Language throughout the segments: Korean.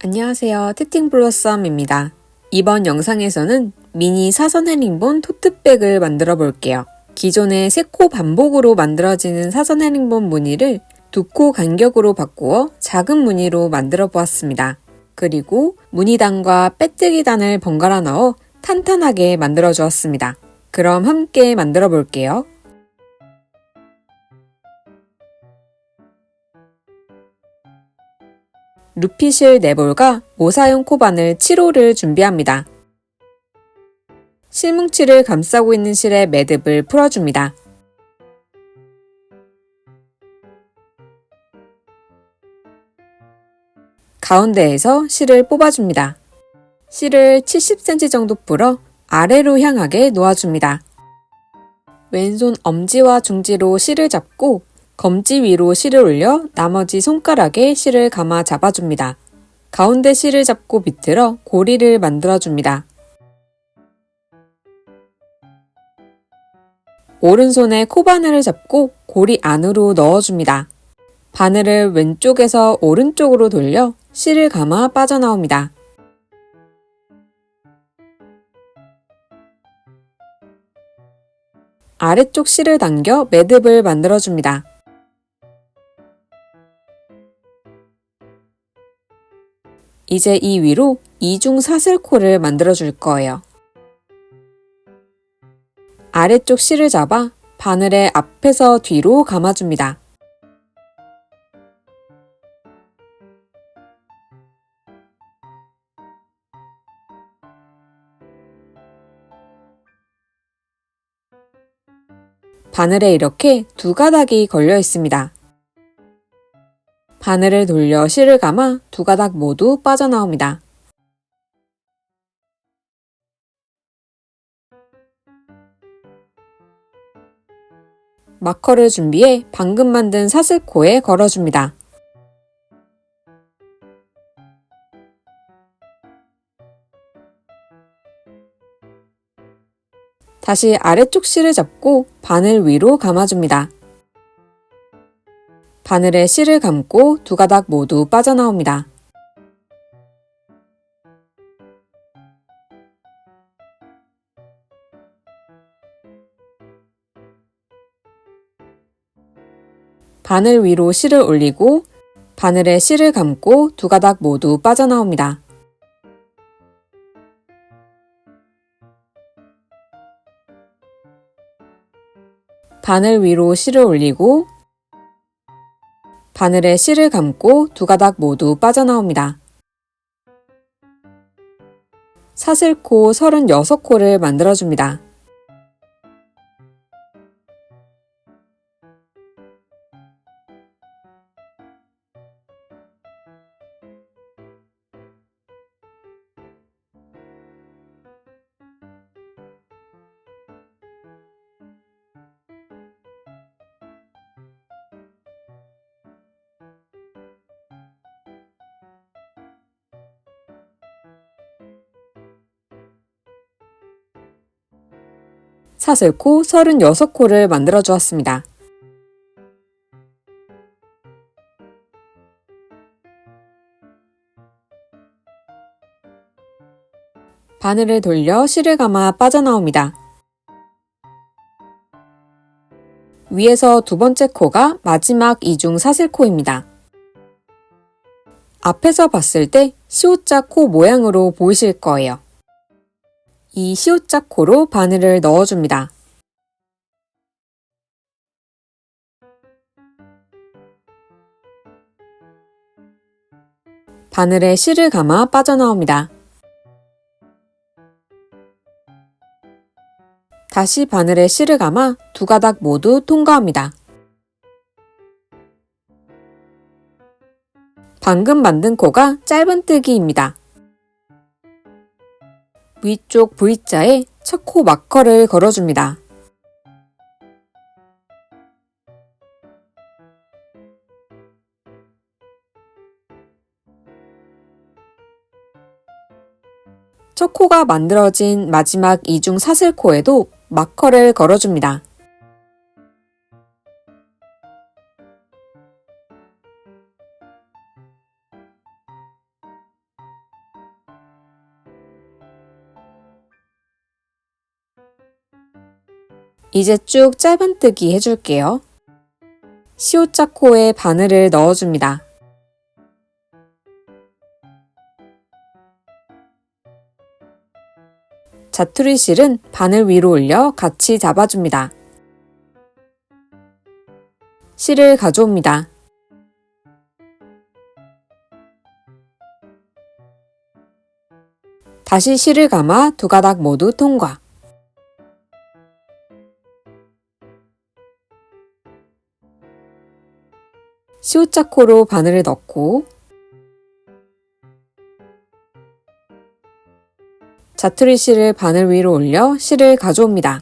안녕하세요. 티팅블러썸입니다. 이번 영상에서는 미니 사선 헤링본 토트백을 만들어 볼게요. 기존의 3코 반복으로 만들어지는 사선 헤링본 무늬를 2코 간격으로 바꾸어 작은 무늬로 만들어 보았습니다. 그리고 무늬단과 빼뜨기단을 번갈아 넣어 탄탄하게 만들어 주었습니다. 그럼 함께 만들어 볼게요. 루피실 4볼과 모사용 코바늘 7호를 준비합니다. 실뭉치를 감싸고 있는 실에 매듭을 풀어줍니다. 가운데에서 실을 뽑아줍니다. 실을 70cm 정도 풀어 아래로 향하게 놓아줍니다. 왼손 엄지와 중지로 실을 잡고 검지 위로 실을 올려 나머지 손가락에 실을 감아 잡아줍니다. 가운데 실을 잡고 비틀어 고리를 만들어줍니다. 오른손에 코바늘을 잡고 고리 안으로 넣어줍니다. 바늘을 왼쪽에서 오른쪽으로 돌려 실을 감아 빠져나옵니다. 아래쪽 실을 당겨 매듭을 만들어줍니다. 이제 이 위로 이중 사슬코를 만들어 줄 거예요. 아래쪽 실을 잡아 바늘의 앞에서 뒤로 감아줍니다. 바늘에 이렇게 2가닥이 걸려 있습니다. 바늘을 돌려 실을 감아 2가닥 모두 빠져나옵니다. 마커를 준비해 방금 만든 사슬코에 걸어줍니다. 다시 아래쪽 실을 잡고 바늘 위로 감아줍니다. 바늘에 실을 감고 2가닥 모두 빠져나옵니다. 바늘 위로 실을 올리고 바늘에 실을 감고 2가닥 모두 빠져나옵니다. 바늘 위로 실을 올리고 바늘에 실을 감고 2가닥 모두 빠져나옵니다. 사슬코 36코를 만들어줍니다. 사슬코 36코를 만들어 주었습니다. 바늘을 돌려 실을 감아 빠져나옵니다. 위에서 2번째 코가 마지막 이중 사슬코입니다. 앞에서 봤을 때 C자 코 모양으로 보이실 거예요. 이 C자 코로 바늘을 넣어줍니다. 바늘에 실을 감아 빠져나옵니다. 다시 바늘에 실을 감아 2가닥 모두 통과합니다. 방금 만든 코가 짧은뜨기입니다. 위쪽 V자에 첫 코 마커를 걸어줍니다. 첫 코가 만들어진 마지막 이중 사슬코에도 마커를 걸어줍니다. 이제 쭉 짧은뜨기 해줄게요. 시옷자 코에 바늘을 넣어줍니다. 자투리 실은 바늘 위로 올려 같이 잡아줍니다. 실을 가져옵니다. 다시 실을 감아 두 가닥 모두 통과. 시옷자 코로 바늘을 넣고 자투리 실을 바늘 위로 올려 실을 가져옵니다.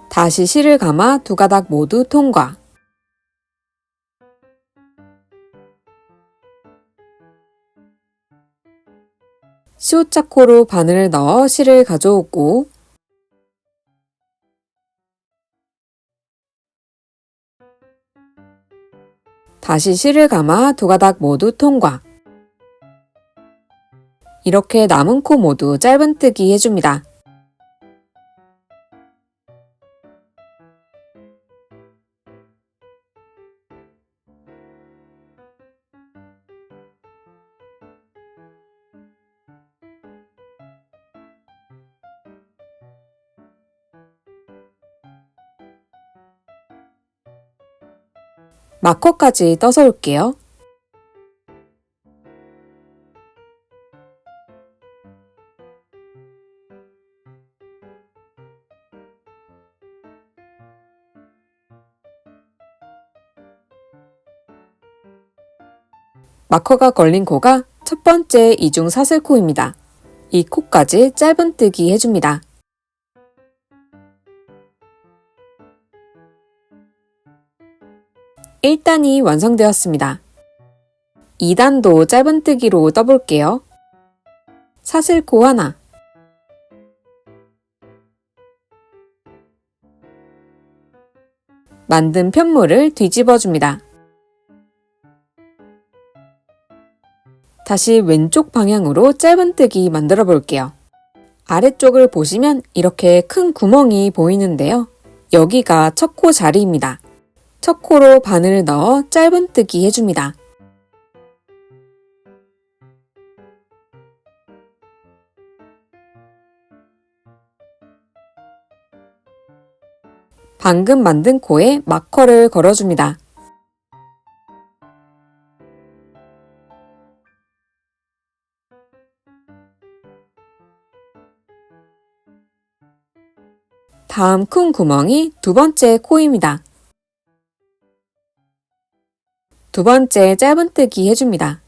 다시 실을 감아 두 가닥 모두 통과. 시옷자 코로 바늘을 넣어 실을 가져오고 다시 실을 감아 두 가닥 모두 통과. 이렇게 남은 코 모두 짧은뜨기 해줍니다. 마커까지 떠서 올게요. 마커가 걸린 코가 첫 번째 이중 사슬코입니다. 이 코까지 짧은뜨기 해줍니다. 1단이 완성되었습니다. 2단도 짧은뜨기로 떠볼게요. 사슬코 하나, 만든 편물을 뒤집어줍니다. 다시 왼쪽 방향으로 짧은뜨기 만들어 볼게요. 아래쪽을 보시면 이렇게 큰 구멍이 보이는데요. 여기가 첫 코 자리입니다. 첫 코로 바늘을 넣어 짧은뜨기 해줍니다. 방금 만든 코에 마커를 걸어줍니다. 다음 큰 구멍이 두 번째 코입니다. 두 번째 짧은뜨기 해줍니다.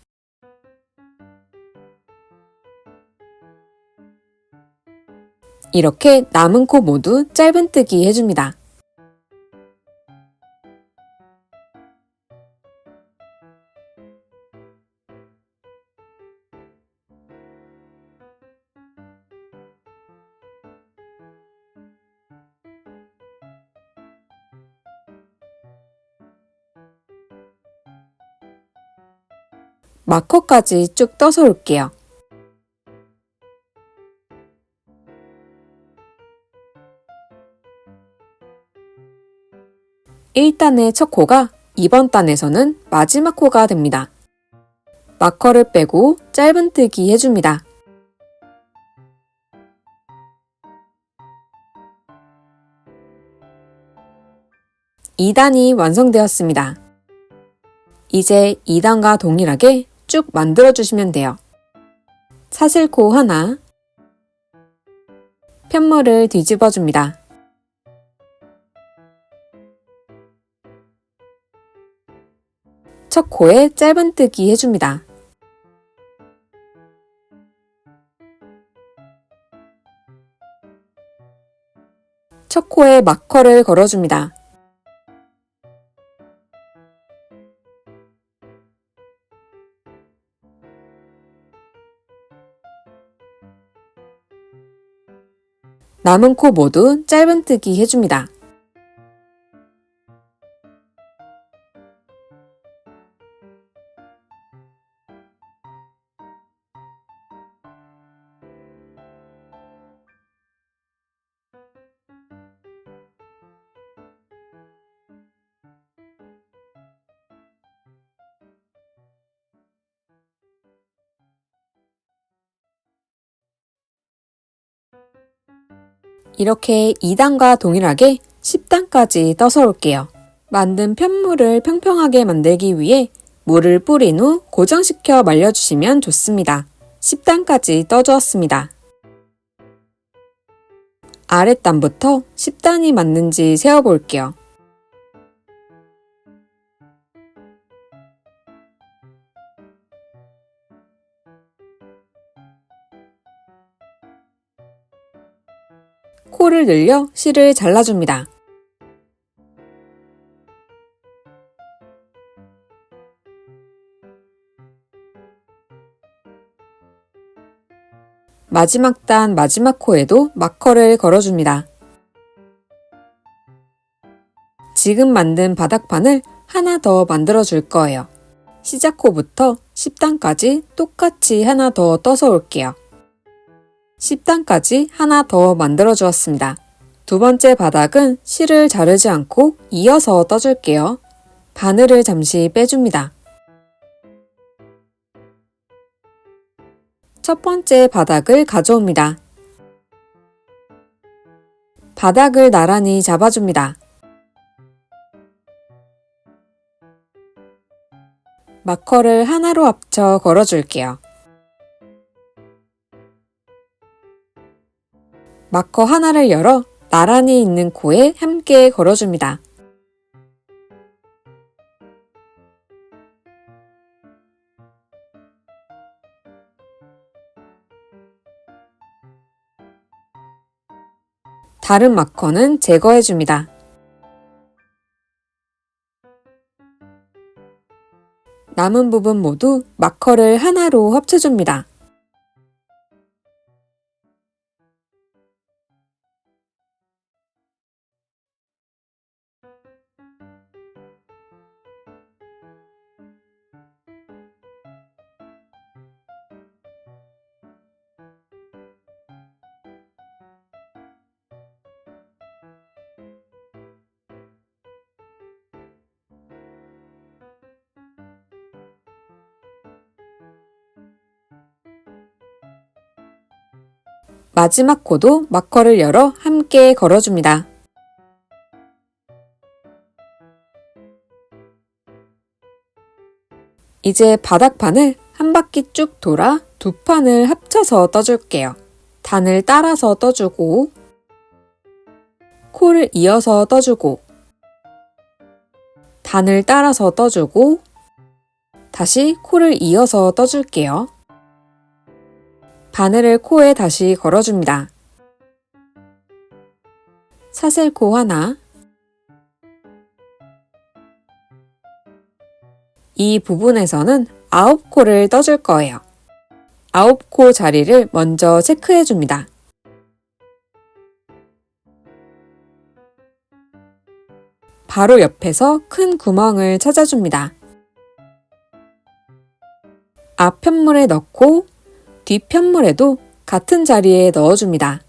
이렇게 남은 코 모두 짧은뜨기 해줍니다. 마커까지 쭉 떠서 올게요. (1단의) 첫 코가 (2번) 단에서는 마지막 코가 됩니다. 마커를 빼고 짧은뜨기 해줍니다. (2단이) 완성되었습니다. 이제 2단과 동일하게 쭉 만들어주시면 돼요. 사슬코 하나, 편물을 뒤집어줍니다. 첫 코에 짧은뜨기 해줍니다. 첫 코에 마커를 걸어줍니다. 남은 코 모두 짧은뜨기 해줍니다. 이렇게 2단과 동일하게 10단까지 떠서 올게요. 만든 편물을 평평하게 만들기 위해 물을 뿌린 후 고정시켜 말려주시면 좋습니다. 10단까지 떠주었습니다. 아랫단부터 10단이 맞는지 세어볼게요. 코를 늘려 실을 잘라줍니다. 마지막 단 마지막 코에도 마커를 걸어줍니다. 지금 만든 바닥판을 하나 더 만들어 줄 거예요. 시작 코부터 10단까지 똑같이 하나 더 떠서 올게요. 10단까지 하나 더 만들어 주었습니다. 두 번째 바닥은 실을 자르지 않고 이어서 떠줄게요. 바늘을 잠시 빼줍니다. 첫 번째 바닥을 가져옵니다. 바닥을 나란히 잡아줍니다. 마커를 하나로 합쳐 걸어줄게요. 마커 하나를 열어 나란히 있는 코에 함께 걸어줍니다. 다른 마커는 제거해줍니다. 남은 부분 모두 마커를 하나로 합쳐줍니다. 마지막 코도 마커를 열어 함께 걸어줍니다. 이제 바닥판을 한 바퀴 쭉 돌아 두 판을 합쳐서 떠줄게요. 단을 따라서 떠주고 코를 이어서 떠주고 단을 따라서 떠주고 다시 코를 이어서 떠줄게요. 바늘을 코에 다시 걸어줍니다. 사슬코 하나, 이 부분에서는 9코를 떠줄 거예요. 9코 자리를 먼저 체크해줍니다. 바로 옆에서 큰 구멍을 찾아줍니다. 앞 편물에 넣고 뒷 편물에도 같은 자리에 넣어줍니다.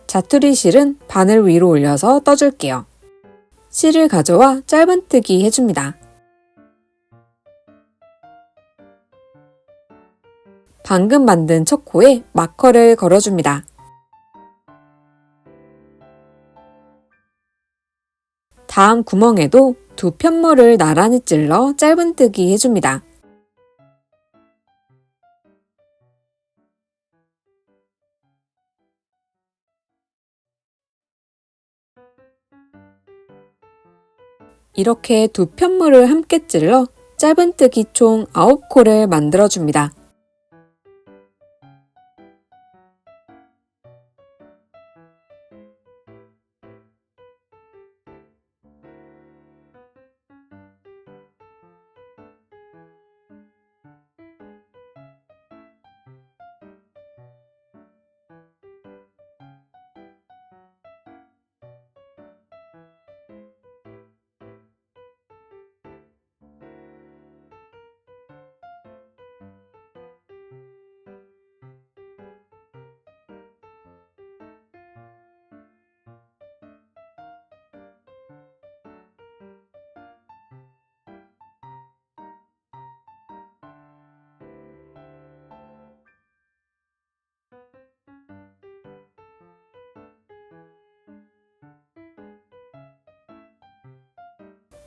자투리 실은 바늘 위로 올려서 떠줄게요. 실을 가져와 짧은뜨기 해줍니다. 방금 만든 첫 코에 마커를 걸어줍니다. 다음 구멍에도 두 편물을 나란히 찔러 짧은뜨기 해줍니다. 이렇게 두 편물을 함께 찔러 짧은뜨기 총 9코를 만들어줍니다.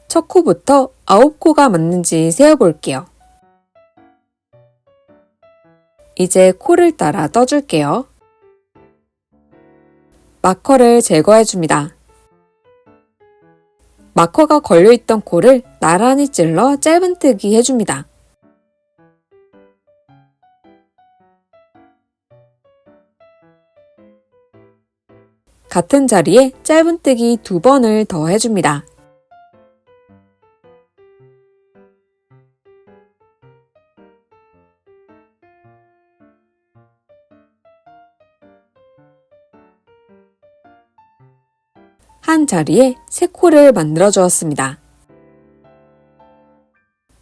첫 코부터 9코가 맞는지 세어볼게요. 이제 코를 따라 떠줄게요. 마커를 제거해줍니다. 마커가 걸려있던 코를 나란히 찔러 짧은뜨기 해줍니다. 같은 자리에 짧은뜨기 2번을 더 해줍니다. 한 자리에 3코를 만들어 주었습니다.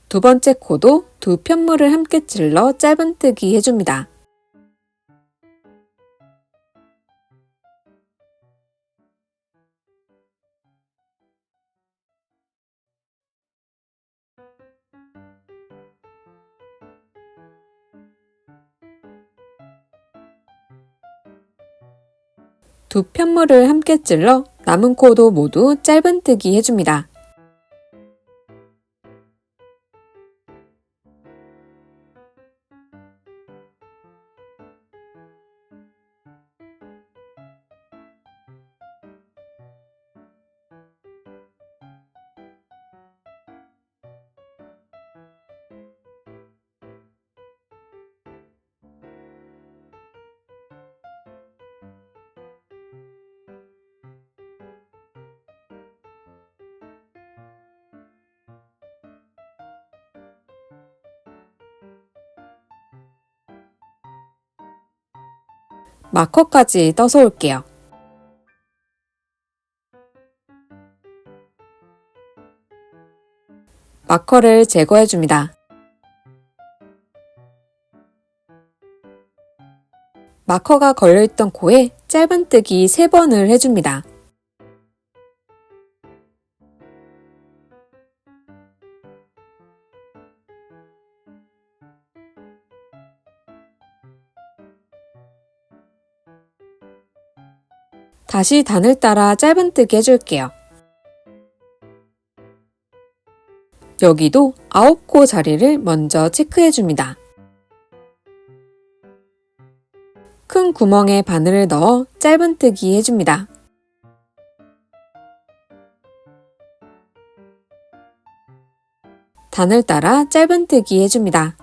두 번째 코도 두 편물을 함께 찔러 짧은뜨기 해줍니다. 두 편물을 함께 찔러 남은 코도 모두 짧은뜨기 해줍니다. 마커까지 떠서 올게요. 마커를 제거해줍니다. 마커가 걸려있던 코에 짧은뜨기 3번을 해줍니다. 다시 단을 따라 짧은뜨기 해줄게요. 여기도 9코 자리를 먼저 체크해줍니다. 큰 구멍에 바늘을 넣어 짧은뜨기 해줍니다. 단을 따라 짧은뜨기 해줍니다.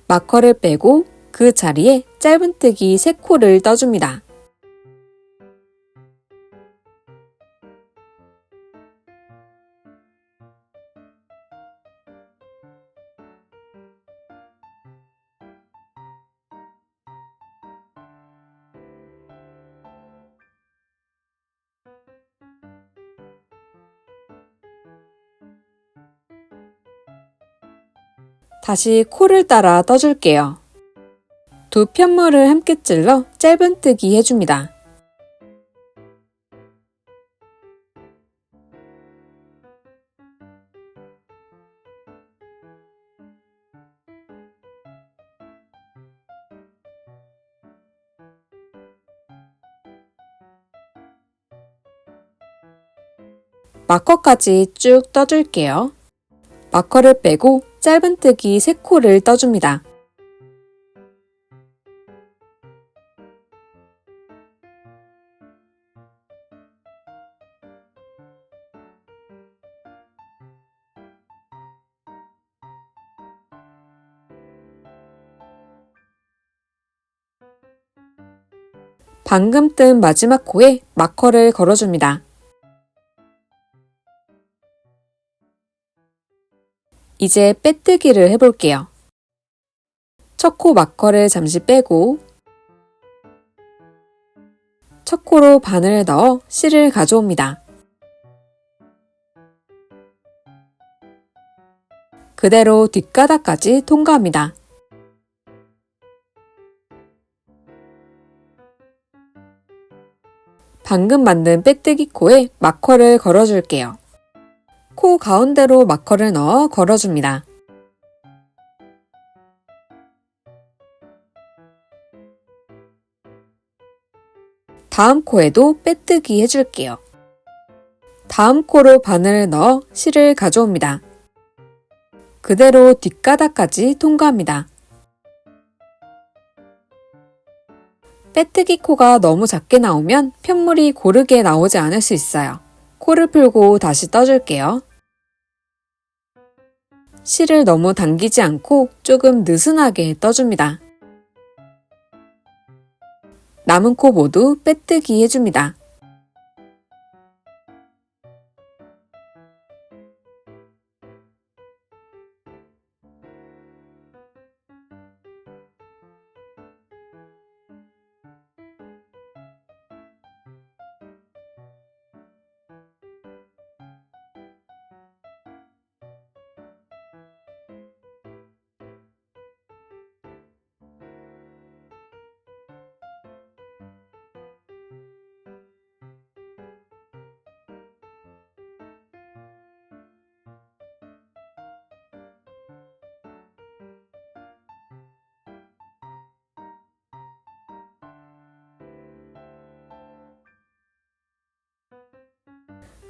마커를 빼고 그 자리에 짧은뜨기 3코를 떠줍니다. 다시 코를 따라 떠줄게요. 두 편물을 함께 찔러 짧은뜨기 해줍니다. 마커까지 쭉 떠줄게요. 마커를 빼고 짧은뜨기 3코를 떠줍니다. 방금 뜬 마지막 코에 마커를 걸어줍니다. 이제 빼뜨기를 해볼게요. 첫 코 마커를 잠시 빼고 첫 코로 바늘을 넣어 실을 가져옵니다. 그대로 뒷가닥까지 통과합니다. 방금 만든 빼뜨기 코에 마커를 걸어줄게요. 코 가운데로 마커를 넣어 걸어줍니다. 다음 코에도 빼뜨기 해줄게요. 다음 코로 바늘을 넣어 실을 가져옵니다. 그대로 뒷가닥까지 통과합니다. 빼뜨기 코가 너무 작게 나오면 편물이 고르게 나오지 않을 수 있어요. 코를 풀고 다시 떠줄게요. 실을 너무 당기지 않고 조금 느슨하게 떠줍니다. 남은 코 모두 빼뜨기 해줍니다.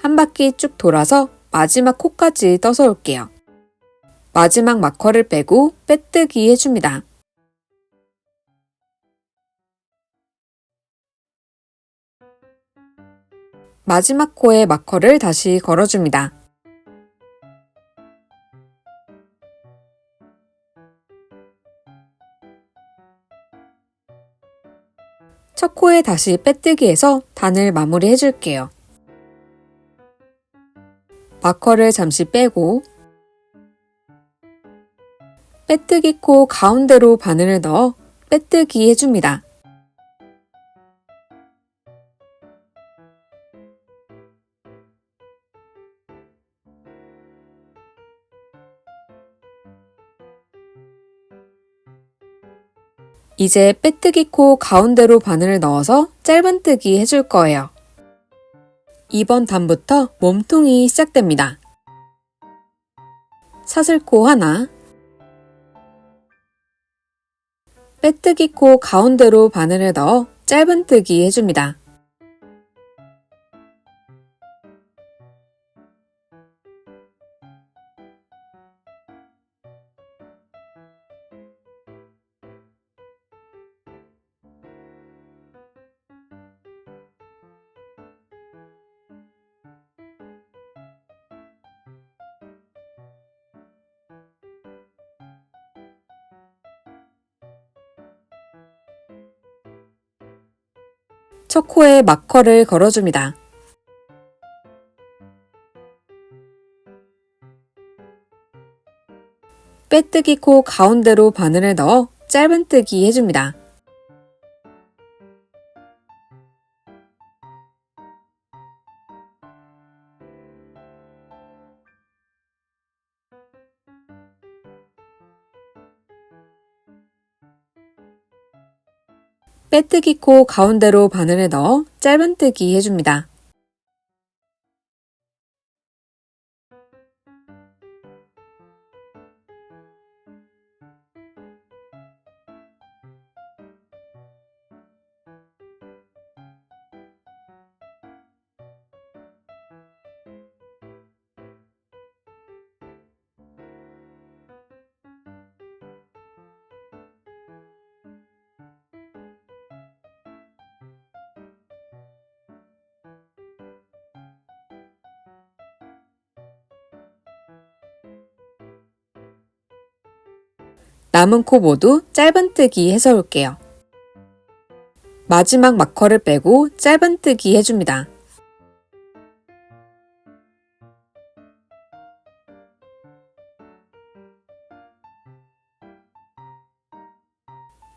한 바퀴 쭉 돌아서 마지막 코까지 떠서 올게요. 마지막 마커를 빼고 빼뜨기 해줍니다. 마지막 코에 마커를 다시 걸어줍니다. 첫 코에 다시 빼뜨기 해서 단을 마무리 해줄게요. 마커를 잠시 빼고 빼뜨기 코 가운데로 바늘을 넣어 빼뜨기 해줍니다. 이제 빼뜨기 코 가운데로 바늘을 넣어서 짧은뜨기 해줄 거예요. 이번 단부터 몸통이 시작됩니다. 사슬코 하나, 빼뜨기 코 가운데로 바늘을 넣어 짧은뜨기 해줍니다. 첫 코에 마커를 걸어줍니다. 빼뜨기 코 가운데로 바늘을 넣어 짧은뜨기 해줍니다. 빼뜨기 코 가운데로 바늘을 넣어 짧은뜨기 해줍니다. 남은 코 모두 짧은뜨기 해서 올게요. 마지막 마커를 빼고 짧은뜨기 해줍니다.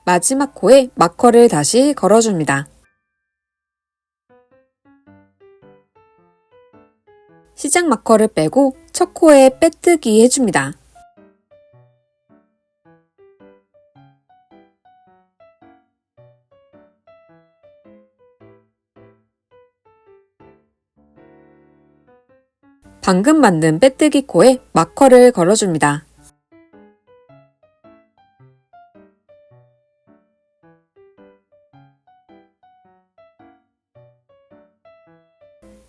마지막 코에 마커를 다시 걸어줍니다. 시작 마커를 빼고 첫 코에 빼뜨기 해줍니다. 방금 만든 빼뜨기 코에 마커를 걸어줍니다.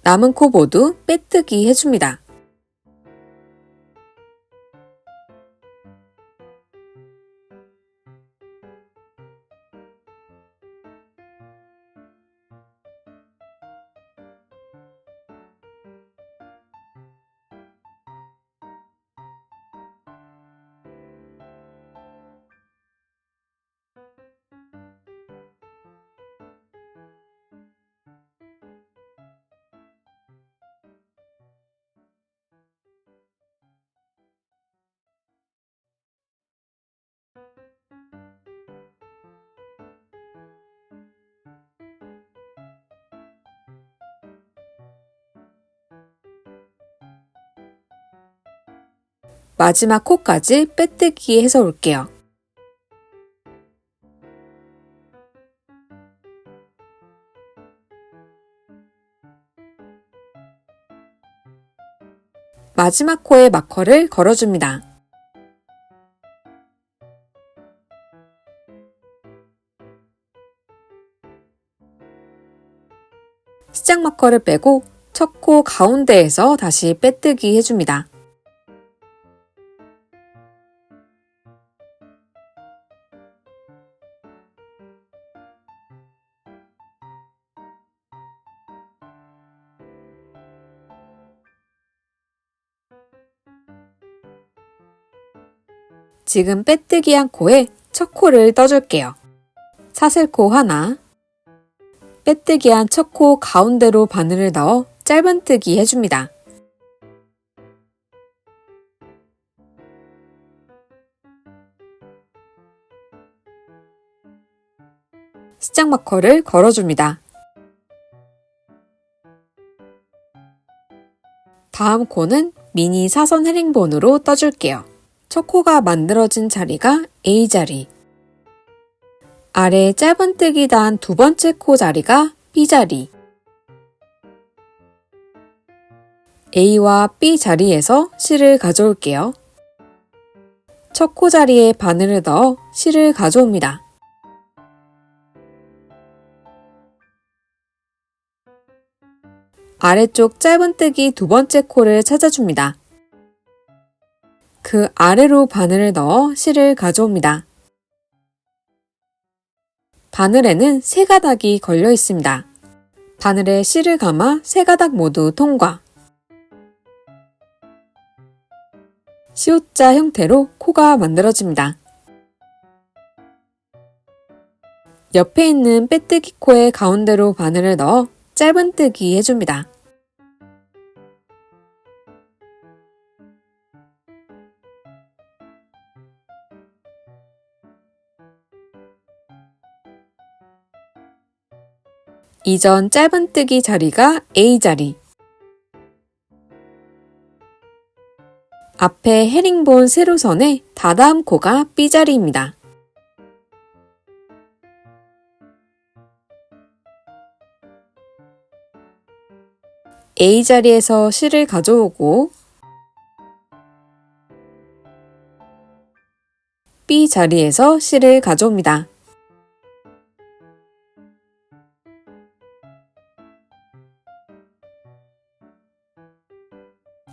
남은 코 모두 빼뜨기 해줍니다. 마지막 코까지 빼뜨기 해서 올게요. 마지막 코에 마커를 걸어줍니다. 시작 마커를 빼고 첫 코 가운데에서 다시 빼뜨기 해줍니다. 지금 빼뜨기한 코에 첫 코를 떠줄게요. 사슬코 하나, 빼뜨기한 첫 코 가운데로 바늘을 넣어 짧은뜨기 해줍니다. 시작 마커를 걸어줍니다. 다음 코는 미니 사선 헤링본으로 떠줄게요. 첫 코가 만들어진 자리가 A자리, 아래 짧은뜨기 단 두 번째 코 자리가 B자리, A와 B 자리에서 실을 가져올게요. 첫 코 자리에 바늘을 넣어 실을 가져옵니다. 아래쪽 짧은뜨기 두 번째 코를 찾아줍니다. 그 아래로 바늘을 넣어 실을 가져옵니다. 바늘에는 세 가닥이 걸려 있습니다. 바늘에 실을 감아 세 가닥 모두 통과. C자 형태로 코가 만들어집니다. 옆에 있는 빼뜨기 코의 가운데로 바늘을 넣어 짧은뜨기 해줍니다. 이전 짧은뜨기 자리가 A자리, 앞에 헤링본 세로선에 다다음 코가 B자리입니다. A자리에서 실을 가져오고 B자리에서 실을 가져옵니다.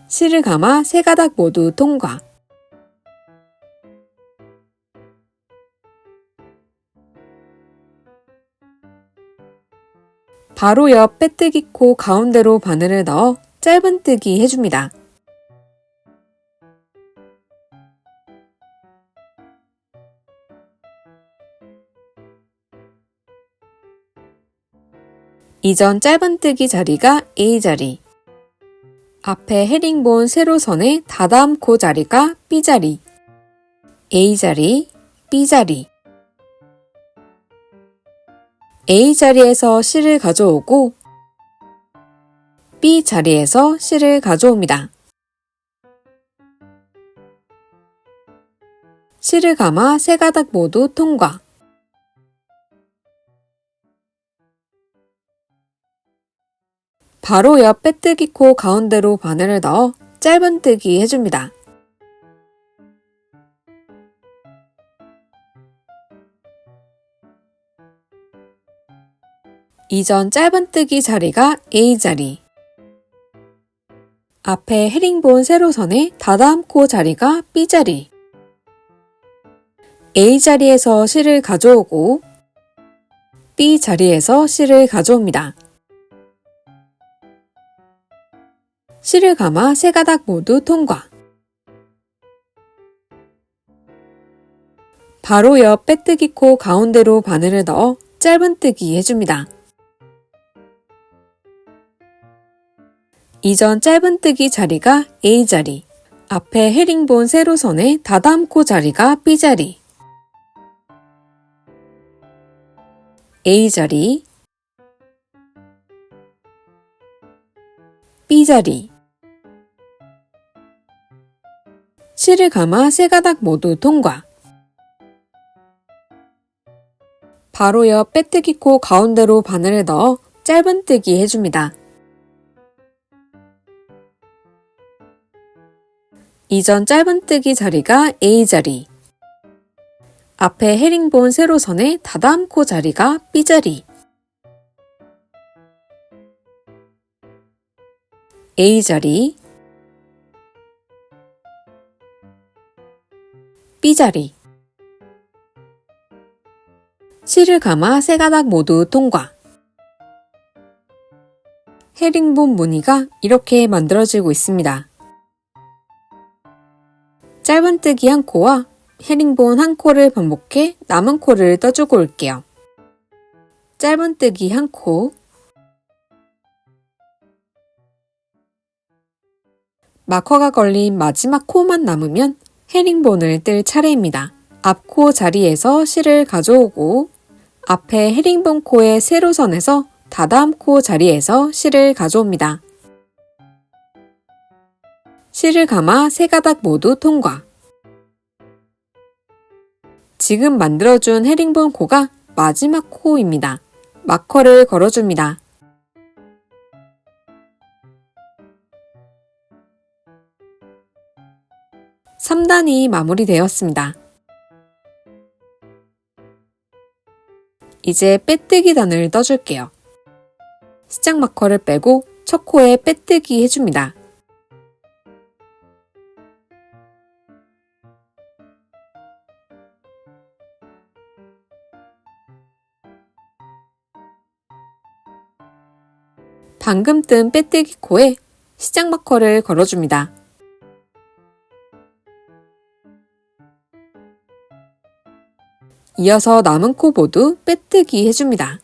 실을 감아 세 가닥 모두 통과. 바로 옆 빼뜨기 코 가운데로 바늘을 넣어 짧은뜨기 해줍니다. 이전 짧은뜨기 자리가 A자리, 앞에 헤링본 세로선의 다다음코 자리가 B자리, A자리, B자리. A자리에서 C를 가져오고 B자리에서 C를 가져옵니다. C를 감아 세 가닥 모두 통과. 바로 옆 빼뜨기 코 가운데로 바늘을 넣어 짧은뜨기 해줍니다. 이전 짧은뜨기 자리가 A자리, 앞에 헤링본 세로선의 다다음코 자리가 B자리, A자리에서 C를 가져오고 B자리에서 C를 가져옵니다. C를 감아 세 가닥 모두 통과. 바로 옆 빼뜨기 코 가운데로 바늘을 넣어 짧은뜨기 해줍니다. 이전 짧은뜨기 자리가 A자리, 앞에 헤링본 세로선의 다다음코 자리가 B자리, A자리, B자리. C를 감아 세 가닥 모두 통과. 바로 옆 빼뜨기 코 가운데로 바늘을 넣어 짧은뜨기 해줍니다. 이전 짧은뜨기 자리가 A자리, 앞에 헤링본 세로선의 다다음코 자리가 B자리, A자리, B자리. C를 감아 세 가닥 모두 통과. 헤링본 무늬가 이렇게 만들어지고 있습니다. 짧은뜨기 한 코와 헤링본 한 코를 반복해 남은 코를 떠주고 올게요. 짧은뜨기 한 코, 마커가 걸린 마지막 코만 남으면 헤링본을 뜰 차례입니다. 앞코 자리에서 C를 가져오고 앞에 헤링본 코의 세로선에서 다다음코 자리에서 C를 가져옵니다. C를 감아 세 가닥 모두 통과. 지금 만들어준 헤링본 코가 마지막 코입니다. 마커를 걸어줍니다. 3단이 마무리되었습니다. 이제 빼뜨기 단을 떠줄게요. 시작 마커를 빼고 첫 코에 빼뜨기 해줍니다. 방금 뜬 빼뜨기 코에 시작 마커를 걸어줍니다. 이어서 남은 코 모두 빼뜨기 해줍니다.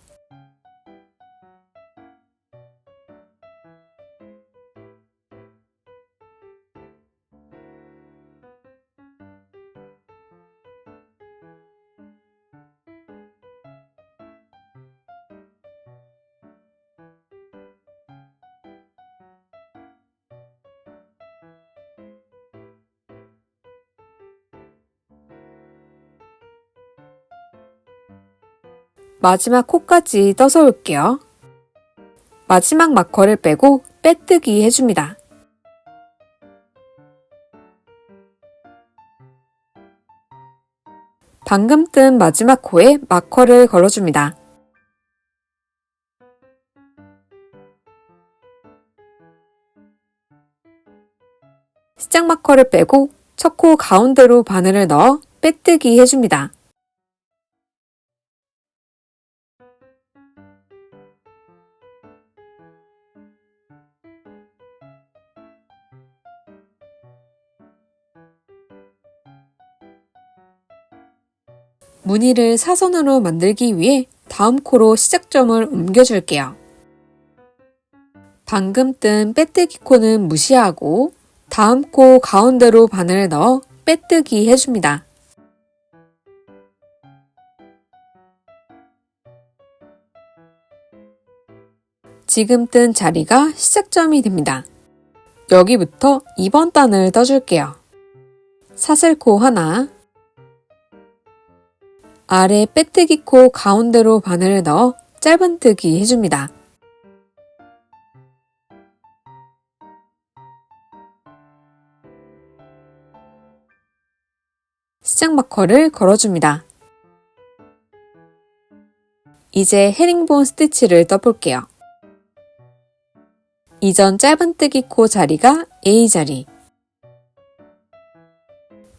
마지막 코까지 떠서 올게요. 마지막 마커를 빼고 빼뜨기 해줍니다. 방금 뜬 마지막 코에 마커를 걸어줍니다. 시작 마커를 빼고 첫 코 가운데로 바늘을 넣어 빼뜨기 해줍니다. 무늬를 사선으로 만들기 위해 다음 코로 시작점을 옮겨줄게요. 방금 뜬 빼뜨기 코는 무시하고 다음 코 가운데로 바늘을 넣어 빼뜨기 해줍니다. 지금 뜬 자리가 시작점이 됩니다. 여기부터 2번 단을 떠줄게요. 사슬코 하나, 아래 빼뜨기 코 가운데로 바늘을 넣어 짧은뜨기 해줍니다. 시작 마커를 걸어줍니다. 이제 헤링본 스티치를 떠볼게요. 이전 짧은뜨기 코 자리가 A자리,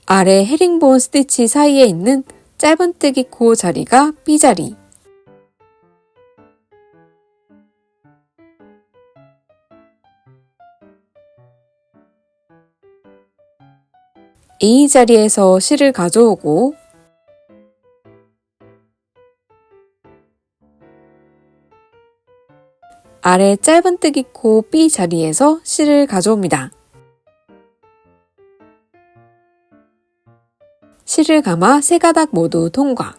아래 헤링본 스티치 사이에 있는 짧은뜨기 코 자리가 B자리, A자리에서 실을 가져오고 아래 짧은뜨기 코 B자리에서 실을 가져옵니다. 실을 감아 세 가닥 모두 통과.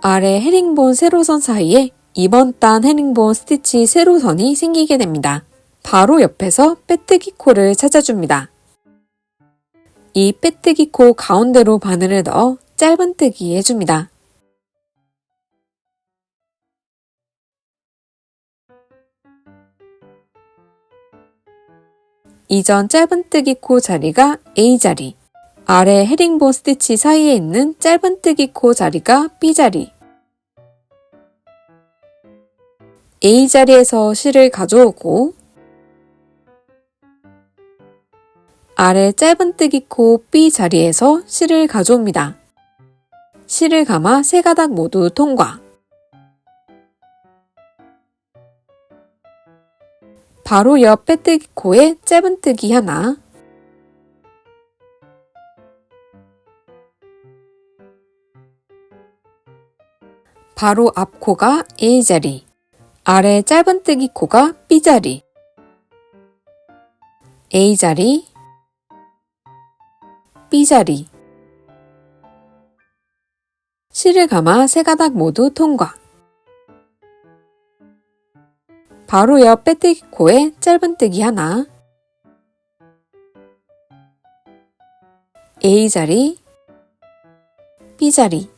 아래 헤링본 세로선 사이에 2번 단 헤링본 스티치 세로선이 생기게 됩니다. 바로 옆에서 빼뜨기 코를 찾아줍니다. 이 빼뜨기 코 가운데로 바늘을 넣어 짧은뜨기 해줍니다. 이전 짧은뜨기 코 자리가 A자리, 아래 헤링본 스티치 사이에 있는 짧은뜨기 코 자리가 B자리, A자리에서 실을 가져오고 아래 짧은뜨기 코 B자리에서 실을 가져옵니다. 실을 감아 세 가닥 모두 통과. 바로 옆 빼뜨기 코에 짧은뜨기 하나, 바로 앞 코가 A자리, 아래 짧은뜨기 코가 B자리, A자리, B자리, 실을 감아 세 가닥 모두 통과. 바로 옆 빼뜨기 코에 짧은뜨기 하나, A자리, B자리,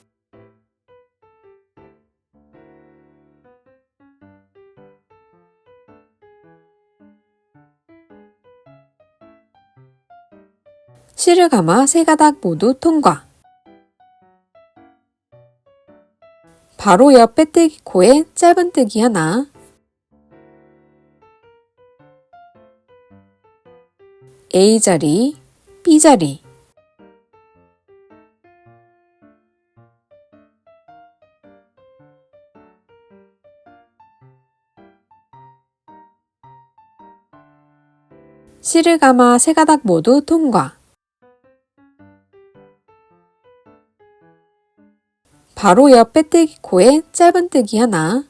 실을 감아 세 가닥 모두 통과. 바로 옆 빼뜨기 코에 짧은뜨기 하나, A자리, B자리, 실을 감아 세 가닥 모두 통과. 바로 옆 빼뜨기 코에 짧은뜨기 하나,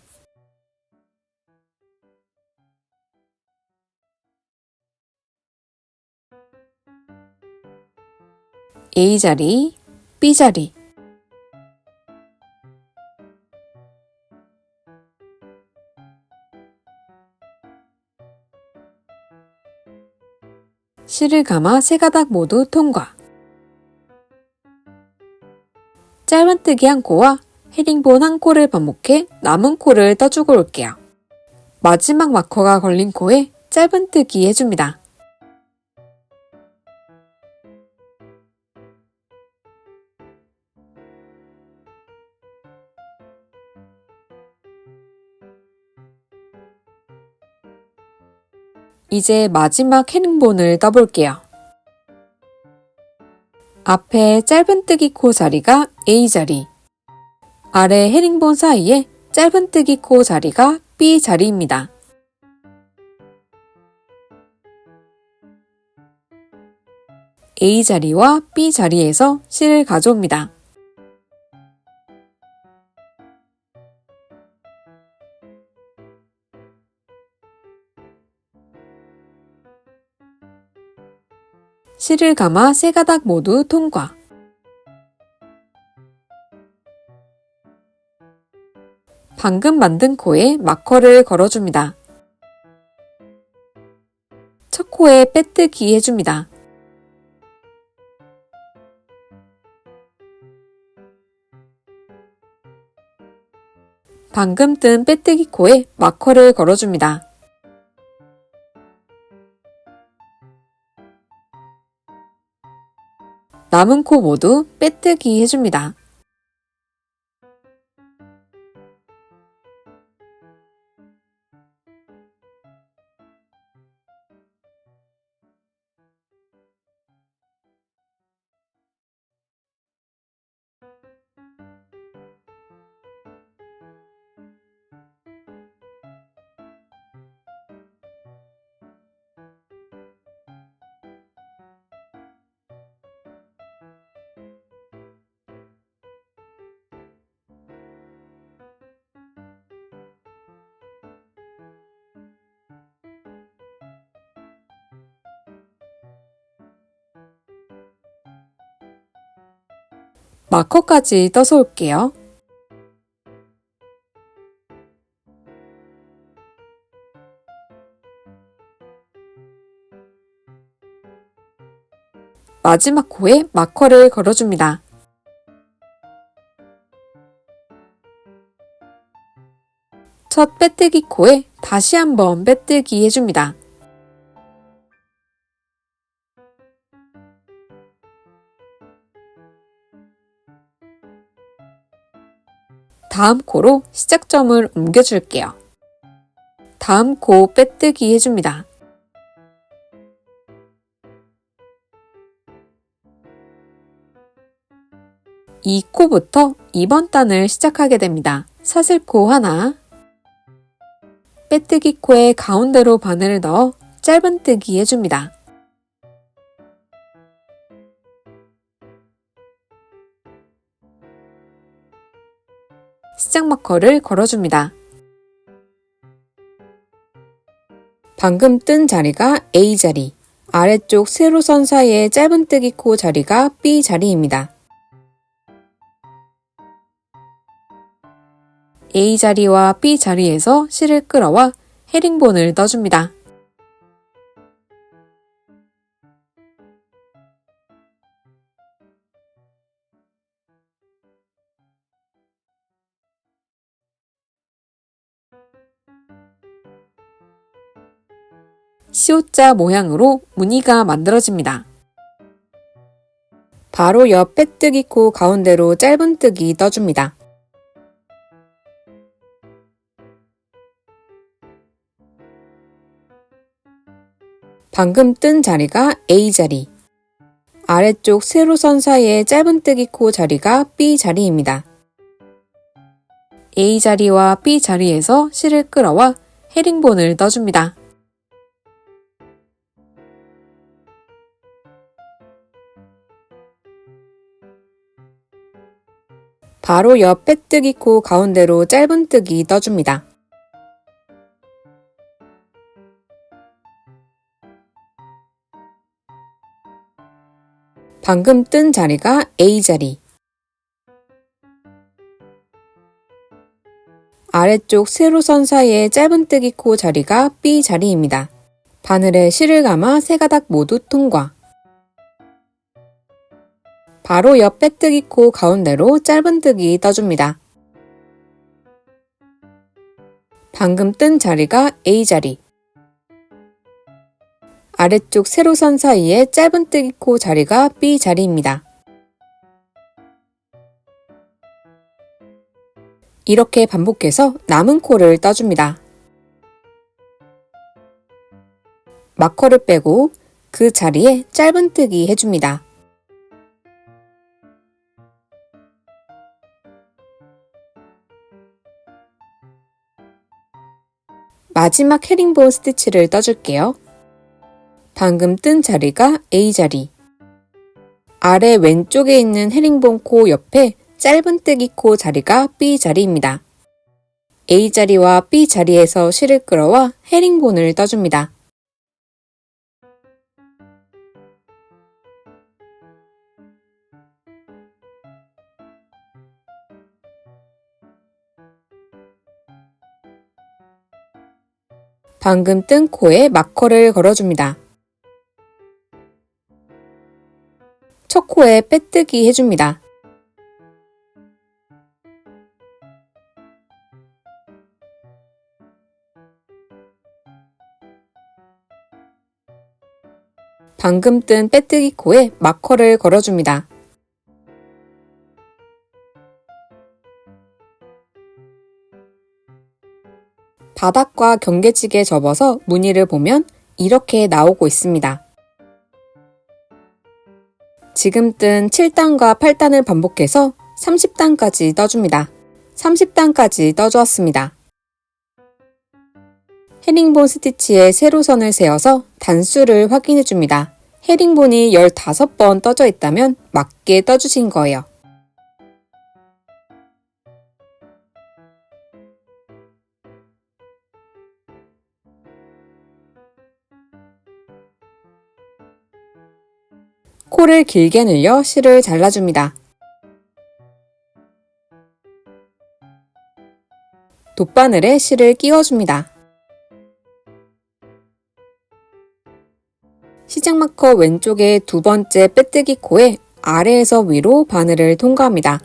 A자리, B자리, 실을 감아 세 가닥 모두 통과. 짧은뜨기 한 코와 헤링본 한 코를 반복해 남은 코를 떠주고 올게요. 마지막 마커가 걸린 코에 짧은뜨기 해줍니다. 이제 마지막 헤링본을 떠볼게요. 앞에 짧은뜨기 코 자리가 A자리, 아래 헤링본 사이에 짧은뜨기 코 자리가 B자리입니다. A자리와 B자리에서 실을 가져옵니다. 실을 감아 세 가닥 모두 통과. 방금 만든 코에 마커를 걸어줍니다. 첫 코에 빼뜨기 해줍니다. 방금 뜬 빼뜨기 코에 마커를 걸어줍니다. 남은 코 모두 빼뜨기 해줍니다. 마커까지 떠서 올게요. 마지막 코에 마커를 걸어줍니다. 첫 빼뜨기 코에 다시 한번 빼뜨기 해줍니다. 다음 코로 시작점을 옮겨줄게요. 다음 코 빼뜨기 해줍니다. 이 코부터 2번 단을 시작하게 됩니다. 사슬코 하나, 빼뜨기 코의 가운데로 바늘을 넣어 짧은뜨기 해줍니다. 시작 마커를 걸어줍니다. 방금 뜬 자리가 A자리, 아래쪽 세로선 사이의 짧은뜨기 코 자리가 B자리입니다. A자리와 B자리에서 실을 끌어와 헤링본을 떠줍니다. C자 모양으로 무늬가 만들어집니다. 바로 옆 빼뜨기 코 가운데로 짧은뜨기 떠줍니다. 방금 뜬 자리가 A자리, 아래쪽 세로선 사이의 짧은뜨기 코 자리가 B자리입니다. A자리와 B자리에서 실을 끌어와 헤링본을 떠줍니다. 바로 옆 빼뜨기 코 가운데로 짧은뜨기 떠줍니다. 방금 뜬 자리가 A자리, 아래쪽 세로선 사이의 짧은뜨기 코 자리가 B자리입니다. 바늘에 실을 감아 세 가닥 모두 통과. 바로 옆 빼뜨기 코 가운데로 짧은뜨기 떠줍니다. 방금 뜬 자리가 A자리, 아래쪽 세로선 사이의 짧은뜨기 코 자리가 B자리입니다. 이렇게 반복해서 남은 코를 떠줍니다. 마커를 빼고 그 자리에 짧은뜨기 해줍니다. 마지막 헤링본 스티치를 떠줄게요. 방금 뜬 자리가 A자리, 아래 왼쪽에 있는 헤링본 코 옆에 짧은뜨기 코 자리가 B자리입니다. A자리와 B자리에서 실을 끌어와 헤링본을 떠줍니다. 방금 뜬 코에 마커를 걸어줍니다. 첫 코에 빼뜨기 해줍니다. 방금 뜬 빼뜨기 코에 마커를 걸어줍니다. 바닥과 경계치게 접어서 무늬를 보면 이렇게 나오고 있습니다. 지금 뜬 7단과 8단을 반복해서 30단까지 떠줍니다. 30단까지 떠주었습니다. 헤링본 스티치에 세로선을 세워서 단수를 확인해줍니다. 헤링본이 15번 떠져 있다면 맞게 떠주신 거예요. 코를 길게 늘려 실을 잘라줍니다. 돗바늘에 실을 끼워줍니다. 시작 마커 왼쪽의 두 번째 빼뜨기 코에 아래에서 위로 바늘을 통과합니다.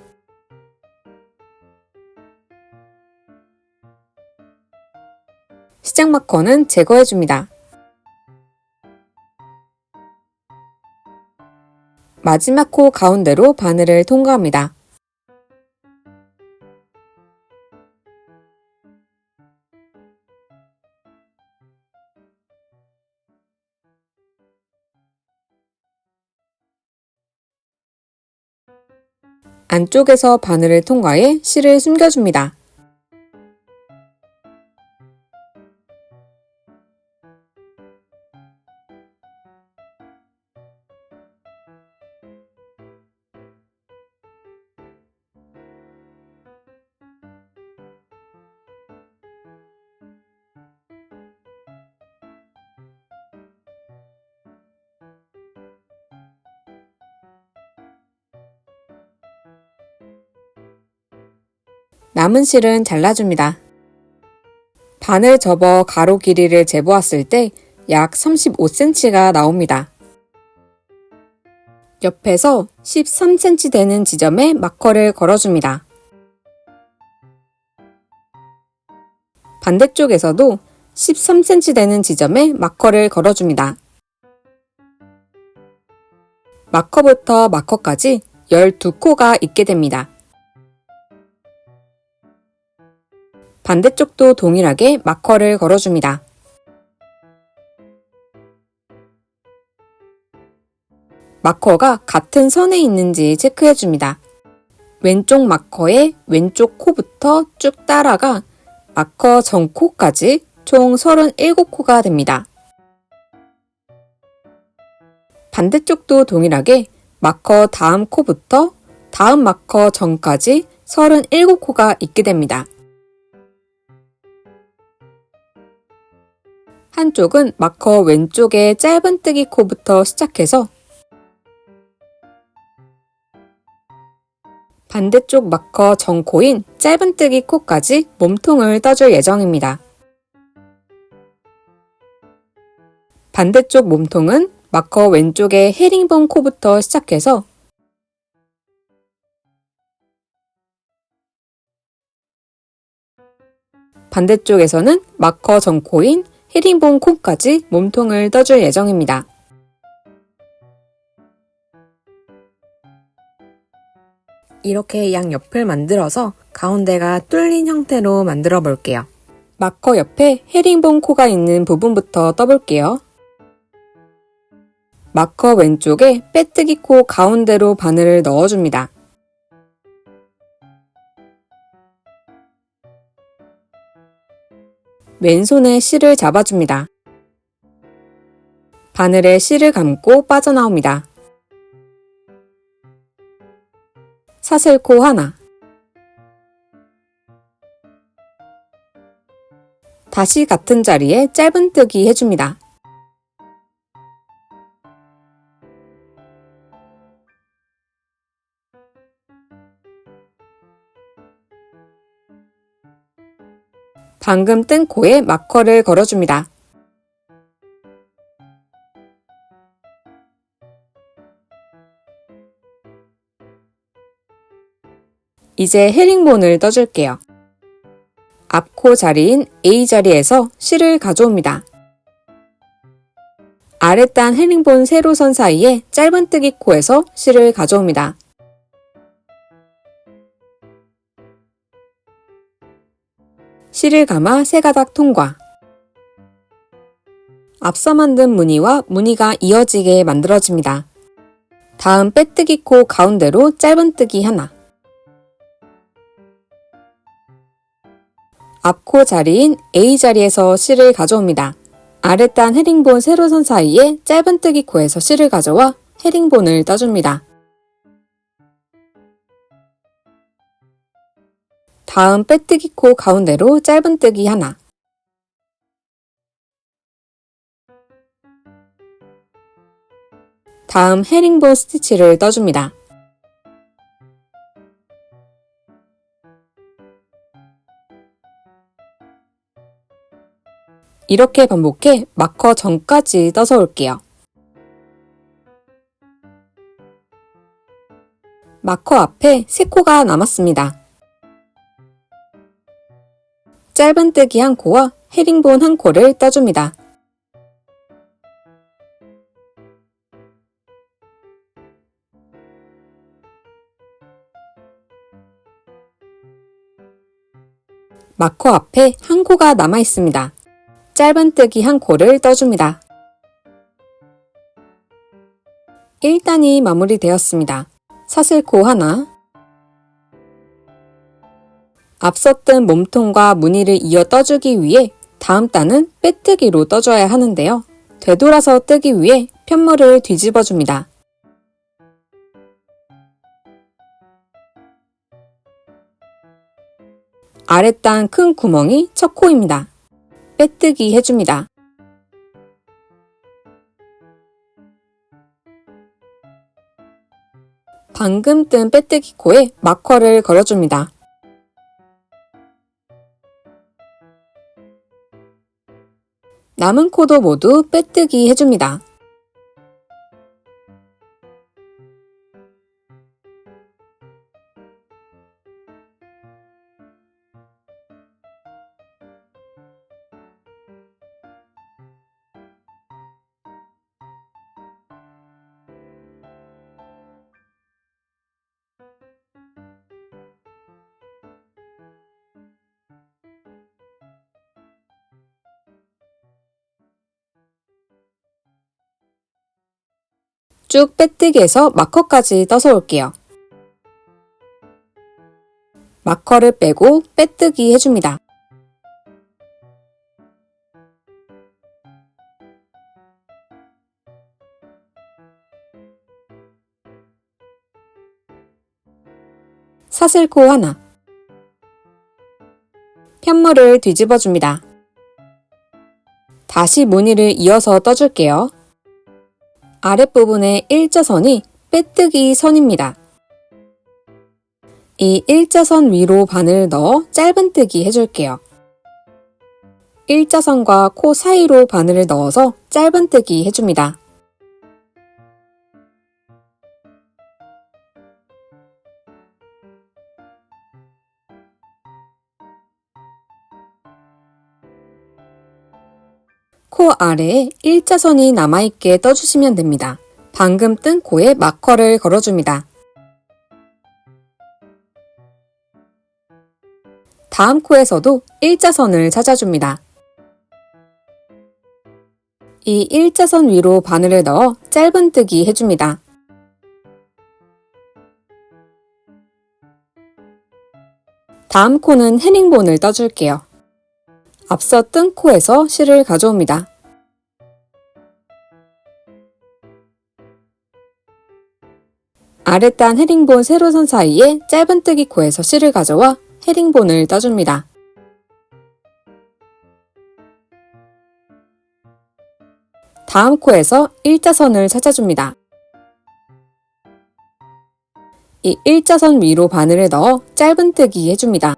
시작 마커는 제거해줍니다. 마지막 코 가운데로 바늘을 통과합니다. 안쪽에서 바늘을 통과해 실을 숨겨줍니다. 남은 실은 잘라줍니다. 바늘 접어 가로 길이를 재보았을 때 약 35cm가 나옵니다. 옆에서 13cm 되는 지점에 마커를 걸어줍니다. 반대쪽에서도 13cm 되는 지점에 마커를 걸어줍니다. 마커부터 마커까지 12코가 있게 됩니다. 반대쪽도 동일하게 마커를 걸어줍니다. 마커가 같은 선에 있는지 체크해줍니다. 왼쪽 마커의 왼쪽 코부터 쭉 따라가 마커 전 코까지 총 37코가 됩니다. 반대쪽도 동일하게 마커 다음 코부터 다음 마커 전까지 37코가 있게 됩니다. 한쪽은 마커 왼쪽의 짧은뜨기 코부터 시작해서 반대쪽 마커 전코인 짧은뜨기 코까지 몸통을 떠줄 예정입니다. 반대쪽 몸통은 마커 왼쪽의 헤링본 코부터 시작해서 반대쪽에서는 마커 전코인 헤링본 코까지 몸통을 떠줄 예정입니다. 이렇게 양옆을 만들어서 가운데가 뚫린 형태로 만들어 볼게요. 마커 옆에 헤링본 코가 있는 부분부터 떠볼게요. 마커 왼쪽에 빼뜨기 코 가운데로 바늘을 넣어줍니다. 왼손에 실을 잡아줍니다. 바늘에 실을 감고 빠져나옵니다. 사슬코 하나, 다시 같은 자리에 짧은뜨기 해줍니다. 방금 뜬 코에 마커를 걸어줍니다. 이제 헤링본을 떠줄게요. 앞코 자리인 A 자리에서 실을 가져옵니다. 아랫단 헤링본 세로선 사이에 짧은뜨기 코에서 실을 가져옵니다. 실을 감아 세 가닥 통과. 앞서 만든 무늬와 무늬가 이어지게 만들어집니다. 다음 빼뜨기 코 가운데로 짧은뜨기 하나. 앞코 자리인 A 자리에서 실을 가져옵니다. 아랫단 헤링본 세로선 사이에 짧은뜨기 코에서 실을 가져와 헤링본을 떠줍니다. 다음 빼뜨기 코 가운데로 짧은뜨기 하나. 다음 헤링본 스티치를 떠줍니다. 이렇게 반복해 마커 전까지 떠서 올게요. 마커 앞에 3코가 남았습니다. 짧은뜨기 1코와 헤링본 1코를 떠줍니다. 마커 앞에 1코가 남아 있습니다. 짧은뜨기 1코를 떠줍니다. 1단이 마무리되었습니다. 사슬코 하나. 앞서 뜬 몸통과 무늬를 이어 떠주기 위해 다음 단은 빼뜨기로 떠줘야 하는데요. 되돌아서 뜨기 위해 편물을 뒤집어줍니다. 아랫단 큰 구멍이 첫 코입니다. 빼뜨기 해줍니다. 방금 뜬 빼뜨기 코에 마커를 걸어줍니다. 남은 코도 모두 빼뜨기 해줍니다. 쭉 빼뜨기해서 마커까지 떠서 올게요. 마커를 빼고 빼뜨기 해줍니다. 사슬코 하나. 편물을 뒤집어줍니다. 다시 무늬를 이어서 떠줄게요. 아랫부분의 일자선이 빼뜨기 선입니다. 이 일자선 위로 바늘 넣어 짧은뜨기 해줄게요. 일자선과 코 사이로 바늘을 넣어서 짧은뜨기 해줍니다. 코 아래에 일자선이 남아있게 떠주시면 됩니다. 방금 뜬 코에 마커를 걸어줍니다. 다음 코에서도 일자선을 찾아줍니다. 이 일자선 위로 바늘을 넣어 짧은뜨기 해줍니다. 다음 코는 헤링본을 떠줄게요. 앞서 뜬 코에서 실을 가져옵니다. 아랫단 헤링본 세로선 사이에 짧은뜨기 코에서 실을 가져와 헤링본을 떠줍니다. 다음 코에서 일자선을 찾아줍니다. 이 일자선 위로 바늘을 넣어 짧은뜨기 해줍니다.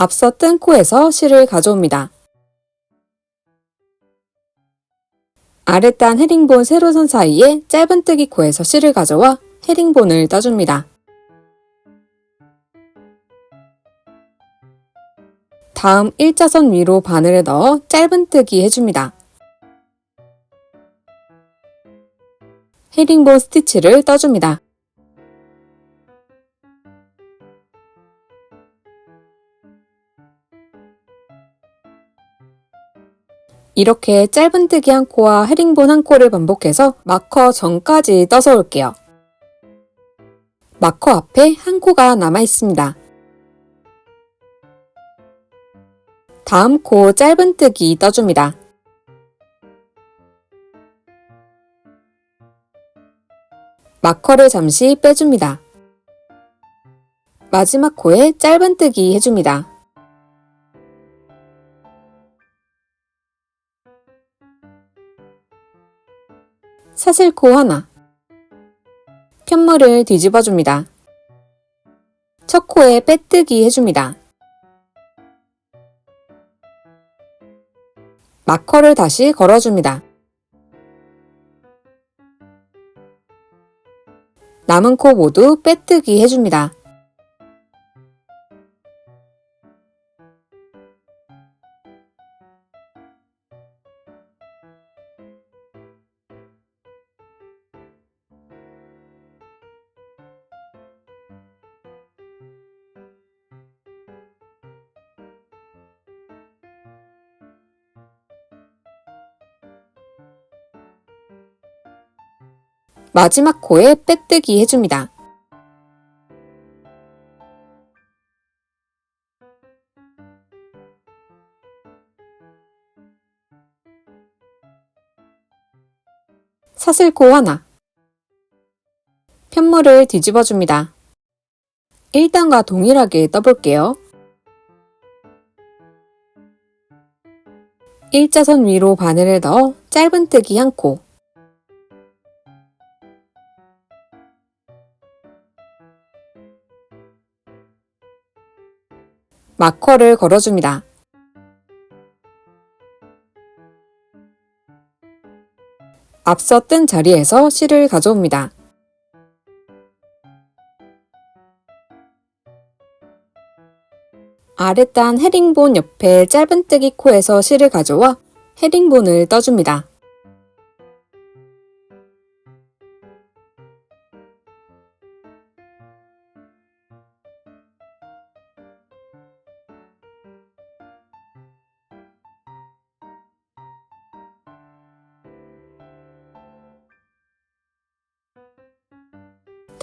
앞서 뜬 코에서 실을 가져옵니다. 아랫단 헤링본 세로선 사이에 짧은뜨기 코에서 실을 가져와 헤링본을 떠줍니다. 다음 일자선 위로 바늘을 넣어 짧은뜨기 해줍니다. 헤링본 스티치를 떠줍니다. 이렇게 짧은뜨기 한 코와 헤링본 한 코를 반복해서 마커 전까지 떠서 올게요. 마커 앞에 한 코가 남아 있습니다. 다음 코 짧은뜨기 떠줍니다. 마커를 잠시 빼줍니다. 마지막 코에 짧은뜨기 해줍니다. 사슬코 하나, 편물을 뒤집어줍니다. 첫 코에 빼뜨기 해줍니다. 마커를 다시 걸어줍니다. 남은 코 모두 빼뜨기 해줍니다. 마지막 코에 빼뜨기 해줍니다. 사슬코 하나, 편물을 뒤집어줍니다. 1단과 동일하게 떠볼게요. 일자선 위로 바늘을 넣어 짧은뜨기 한 코, 마커를 걸어줍니다. 앞서 뜬 자리에서 실을 가져옵니다. 아랫단 헤링본 옆에 짧은뜨기 코에서 실을 가져와 헤링본을 떠줍니다.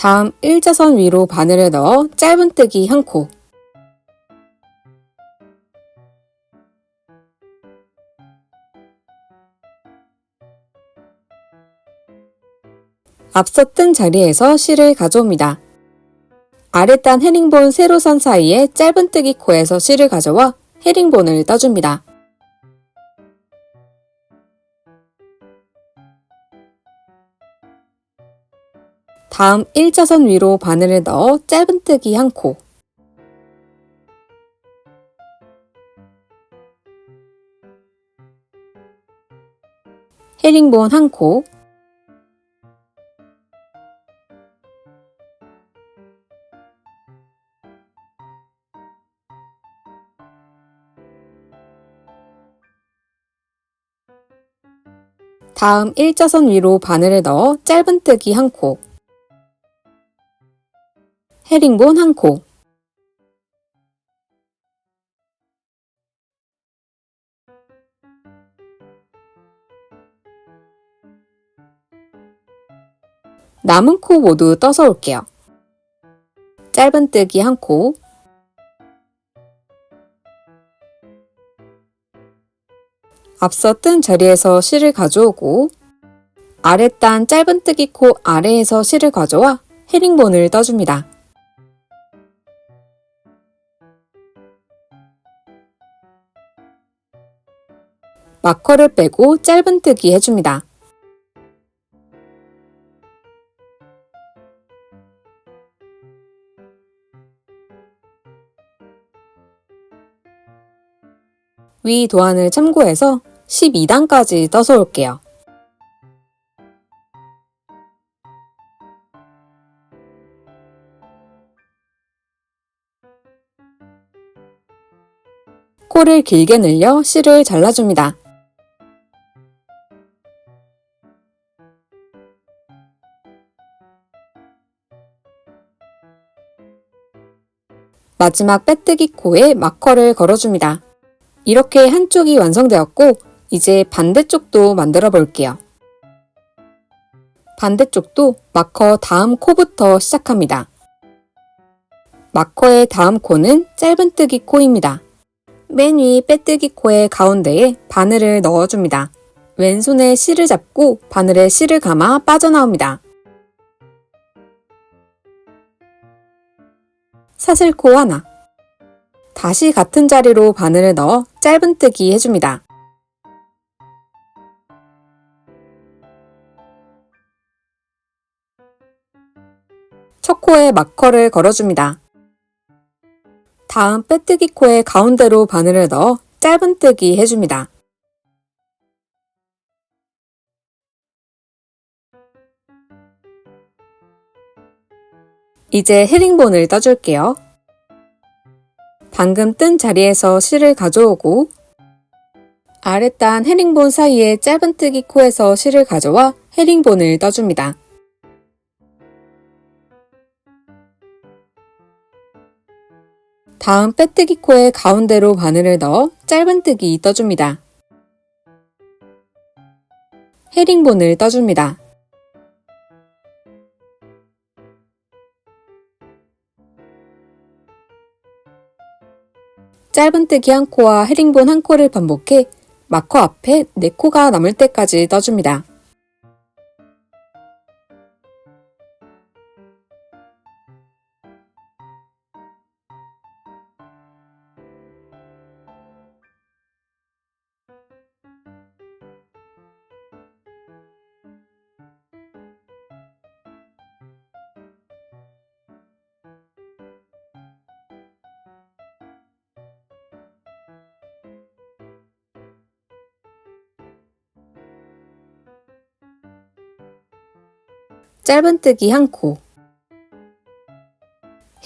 다음 일자선 위로 바늘을 넣어 짧은뜨기 한 코, 앞서 뜬 자리에서 실을 가져옵니다. 아랫단 헤링본 세로선 사이에 짧은뜨기 코에서 실을 가져와 헤링본을 떠줍니다. 다음 일자선 위로 바늘을 넣어 짧은뜨기 한 코, 헤링본 한 코, 다음 일자선 위로 바늘을 넣어 짧은뜨기 한 코, 헤링본 한 코, 남은 코 모두 떠서 올게요. 짧은뜨기 한 코, 앞서 뜬 자리에서 실을 가져오고 아랫단 짧은뜨기 코 아래에서 실을 가져와 헤링본을 떠줍니다. 마커를 빼고 짧은뜨기 해줍니다. 위 도안을 참고해서 12단까지 떠서 올게요. 코를 길게 늘려 실을 잘라줍니다. 마지막 빼뜨기 코에 마커를 걸어줍니다. 이렇게 한쪽이 완성되었고 이제 반대쪽도 만들어 볼게요. 반대쪽도 마커 다음 코부터 시작합니다. 마커의 다음 코는 짧은뜨기 코입니다. 맨 위 빼뜨기 코의 가운데에 바늘을 넣어줍니다. 왼손에 실을 잡고 바늘에 실을 감아 빠져나옵니다. 사슬코 하나. 다시 같은 자리로 바늘을 넣어 짧은뜨기 해줍니다. 첫 코에 마커를 걸어줍니다. 다음 빼뜨기 코의 가운데로 바늘을 넣어 짧은뜨기 해줍니다. 이제 헤링본을 떠줄게요. 방금 뜬 자리에서 실을 가져오고 아랫단 헤링본 사이에 짧은뜨기 코에서 실을 가져와 헤링본을 떠줍니다. 다음 빼뜨기 코의 가운데로 바늘을 넣어 짧은뜨기 떠줍니다. 헤링본을 떠줍니다. 짧은뜨기 한 코와 헤링본 한 코를 반복해 마커 앞에 4코가 남을 때까지 떠줍니다. 짧은뜨기 한 코,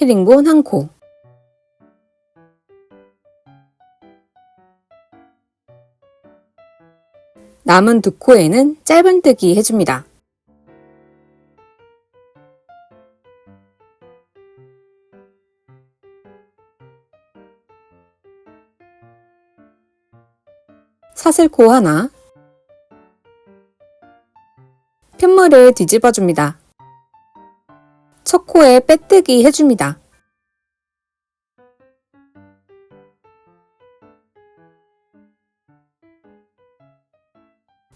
헤링본 한 코, 남은 2코에는 짧은뜨기 해줍니다. 사슬코 하나, 편물을 뒤집어줍니다. 첫 코에 빼뜨기 해줍니다.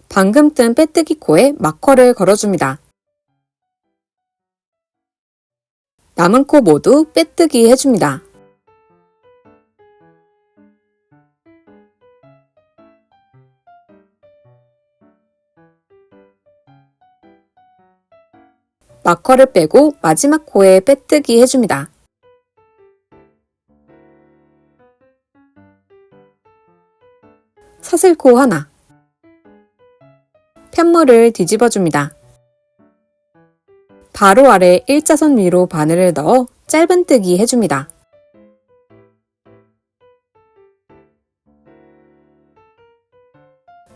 방금 뜬 빼뜨기 코에 마커를 걸어줍니다. 남은 코 모두 빼뜨기 해줍니다. 마커를 빼고 마지막 코에 빼뜨기 해줍니다. 사슬코 하나, 편물을 뒤집어줍니다. 바로 아래 일자선 위로 바늘을 넣어 짧은뜨기 해줍니다.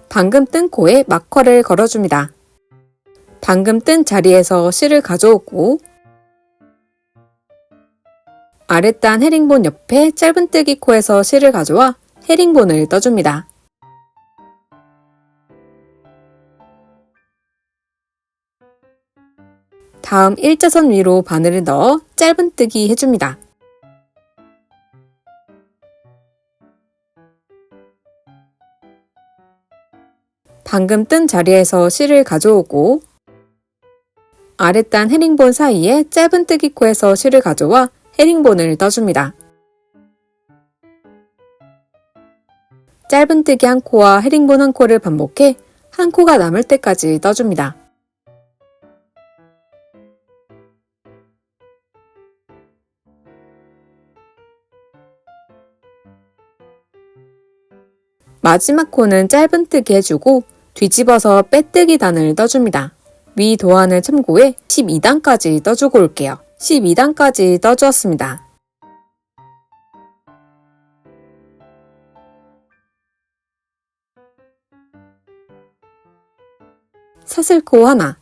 방금 뜬 코에 마커를 걸어줍니다. 방금 뜬 자리에서 실을 가져오고 아랫단 헤링본 옆에 짧은뜨기 코에서 실을 가져와 헤링본을 떠줍니다. 다음 일자선 위로 바늘을 넣어 짧은뜨기 해줍니다. 방금 뜬 자리에서 실을 가져오고 아랫단 헤링본 사이에 짧은뜨기 코에서 실을 가져와 헤링본을 떠줍니다. 짧은뜨기 한 코와 헤링본 한 코를 반복해 한 코가 남을 때까지 떠줍니다. 마지막 코는 짧은뜨기 해주고 뒤집어서 빼뜨기 단을 떠줍니다. 위 도안을 참고해 12단까지 떠주고 올게요. 12단까지 떠주었습니다. 사슬코 하나,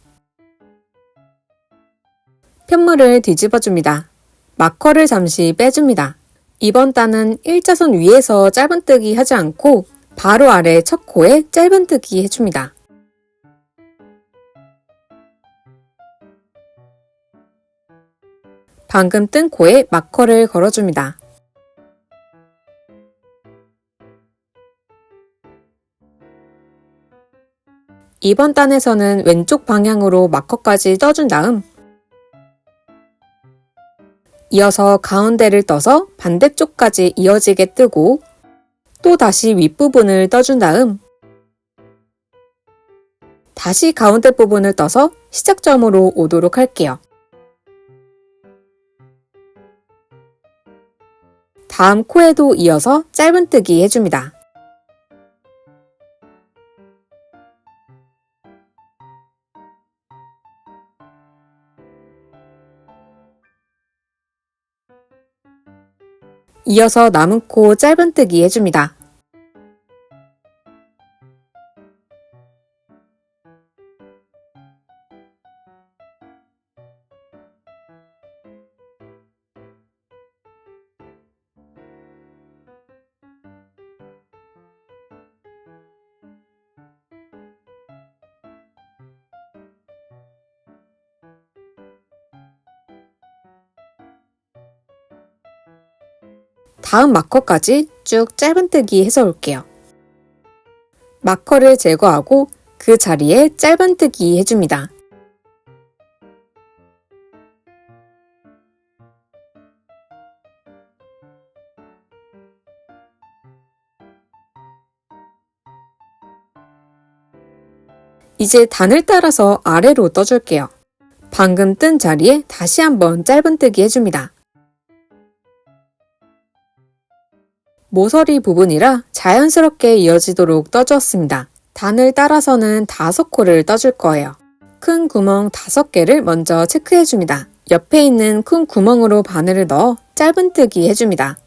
편물을 뒤집어줍니다. 마커를 잠시 빼줍니다. 이번 단은 일자선 위에서 짧은뜨기 하지 않고 바로 아래 첫 코에 짧은뜨기 해줍니다. 방금 뜬 코에 마커를 걸어줍니다. 이번 단에서는 왼쪽 방향으로 마커까지 떠준 다음 이어서 가운데를 떠서 반대쪽까지 이어지게 뜨고 또 다시 윗부분을 떠준 다음 다시 가운데 부분을 떠서 시작점으로 오도록 할게요. 다음 코에도 이어서 짧은뜨기 해줍니다. 이어서 남은 코 짧은뜨기 해줍니다. 다음 마커까지 쭉 짧은뜨기 해서 올게요. 마커를 제거하고 그 자리에 짧은뜨기 해줍니다. 이제 단을 따라서 아래로 떠줄게요. 방금 뜬 자리에 다시 한번 짧은뜨기 해줍니다. 모서리 부분이라 자연스럽게 이어지도록 떠주었습니다. 단을 따라서는 5코를 떠줄 거예요. 큰 구멍 5개를 먼저 체크해줍니다. 옆에 있는 큰 구멍으로 바늘을 넣어 짧은뜨기 해줍니다.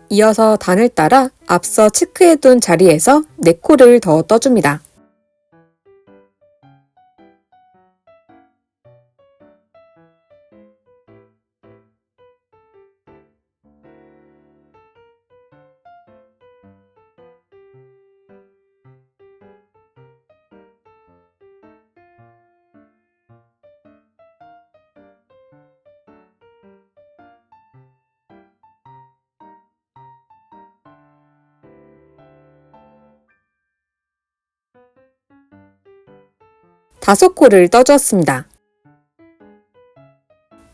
이어서 단을 따라 앞서 체크해둔 자리에서 4코를 더 떠줍니다. 다섯 코를 떠주었습니다.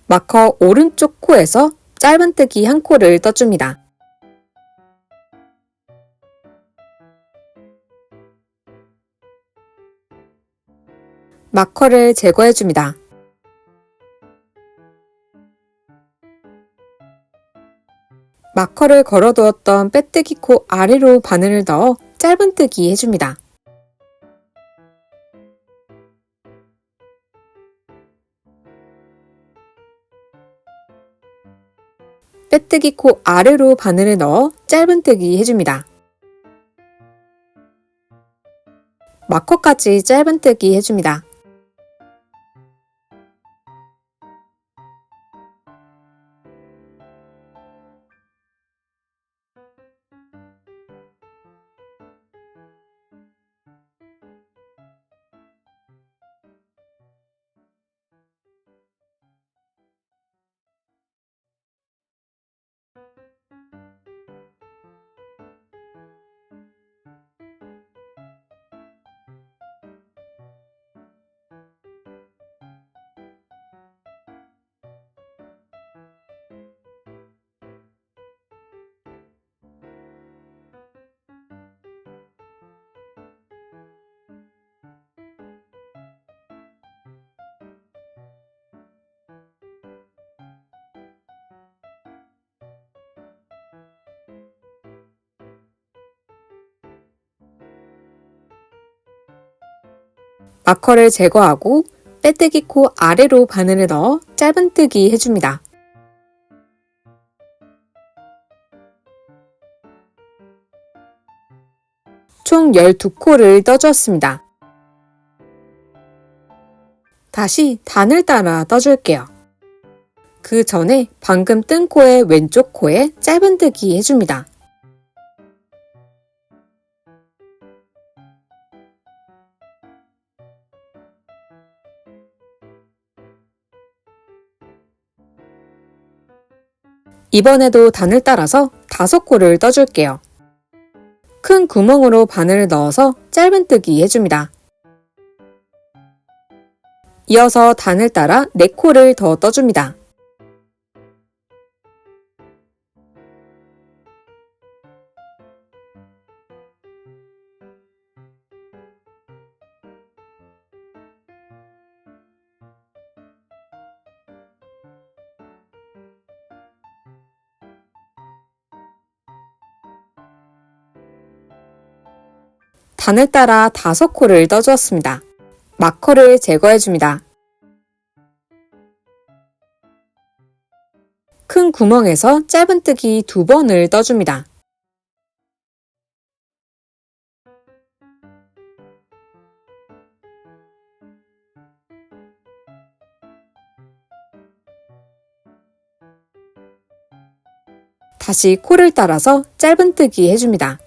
마커 오른쪽 코에서 짧은뜨기 1코를 떠줍니다. 마커를 제거해줍니다. 마커를 걸어두었던 빼뜨기 코 아래로 바늘을 넣어 짧은뜨기 해줍니다. 빼뜨기 코 아래로 바늘을 넣어 짧은뜨기 해줍니다. 마커까지 짧은뜨기 해줍니다. 마커를 제거하고 빼뜨기 코 아래로 바늘을 넣어 짧은뜨기 해줍니다. 총 12코를 떠주었습니다. 다시 단을 따라 떠줄게요. 그 전에 방금 뜬 코의 왼쪽 코에 짧은뜨기 해줍니다. 이번에도 단을 따라서 5코를 떠줄게요. 큰 구멍으로 바늘을 넣어서 짧은뜨기 해줍니다. 이어서 단을 따라 4코를 더 떠줍니다. 단을 따라 5코를 떠주었습니다. 마커를 제거해줍니다. 큰 구멍에서 짧은뜨기 2번을 떠줍니다. 다시 코를 따라서 짧은뜨기 해줍니다.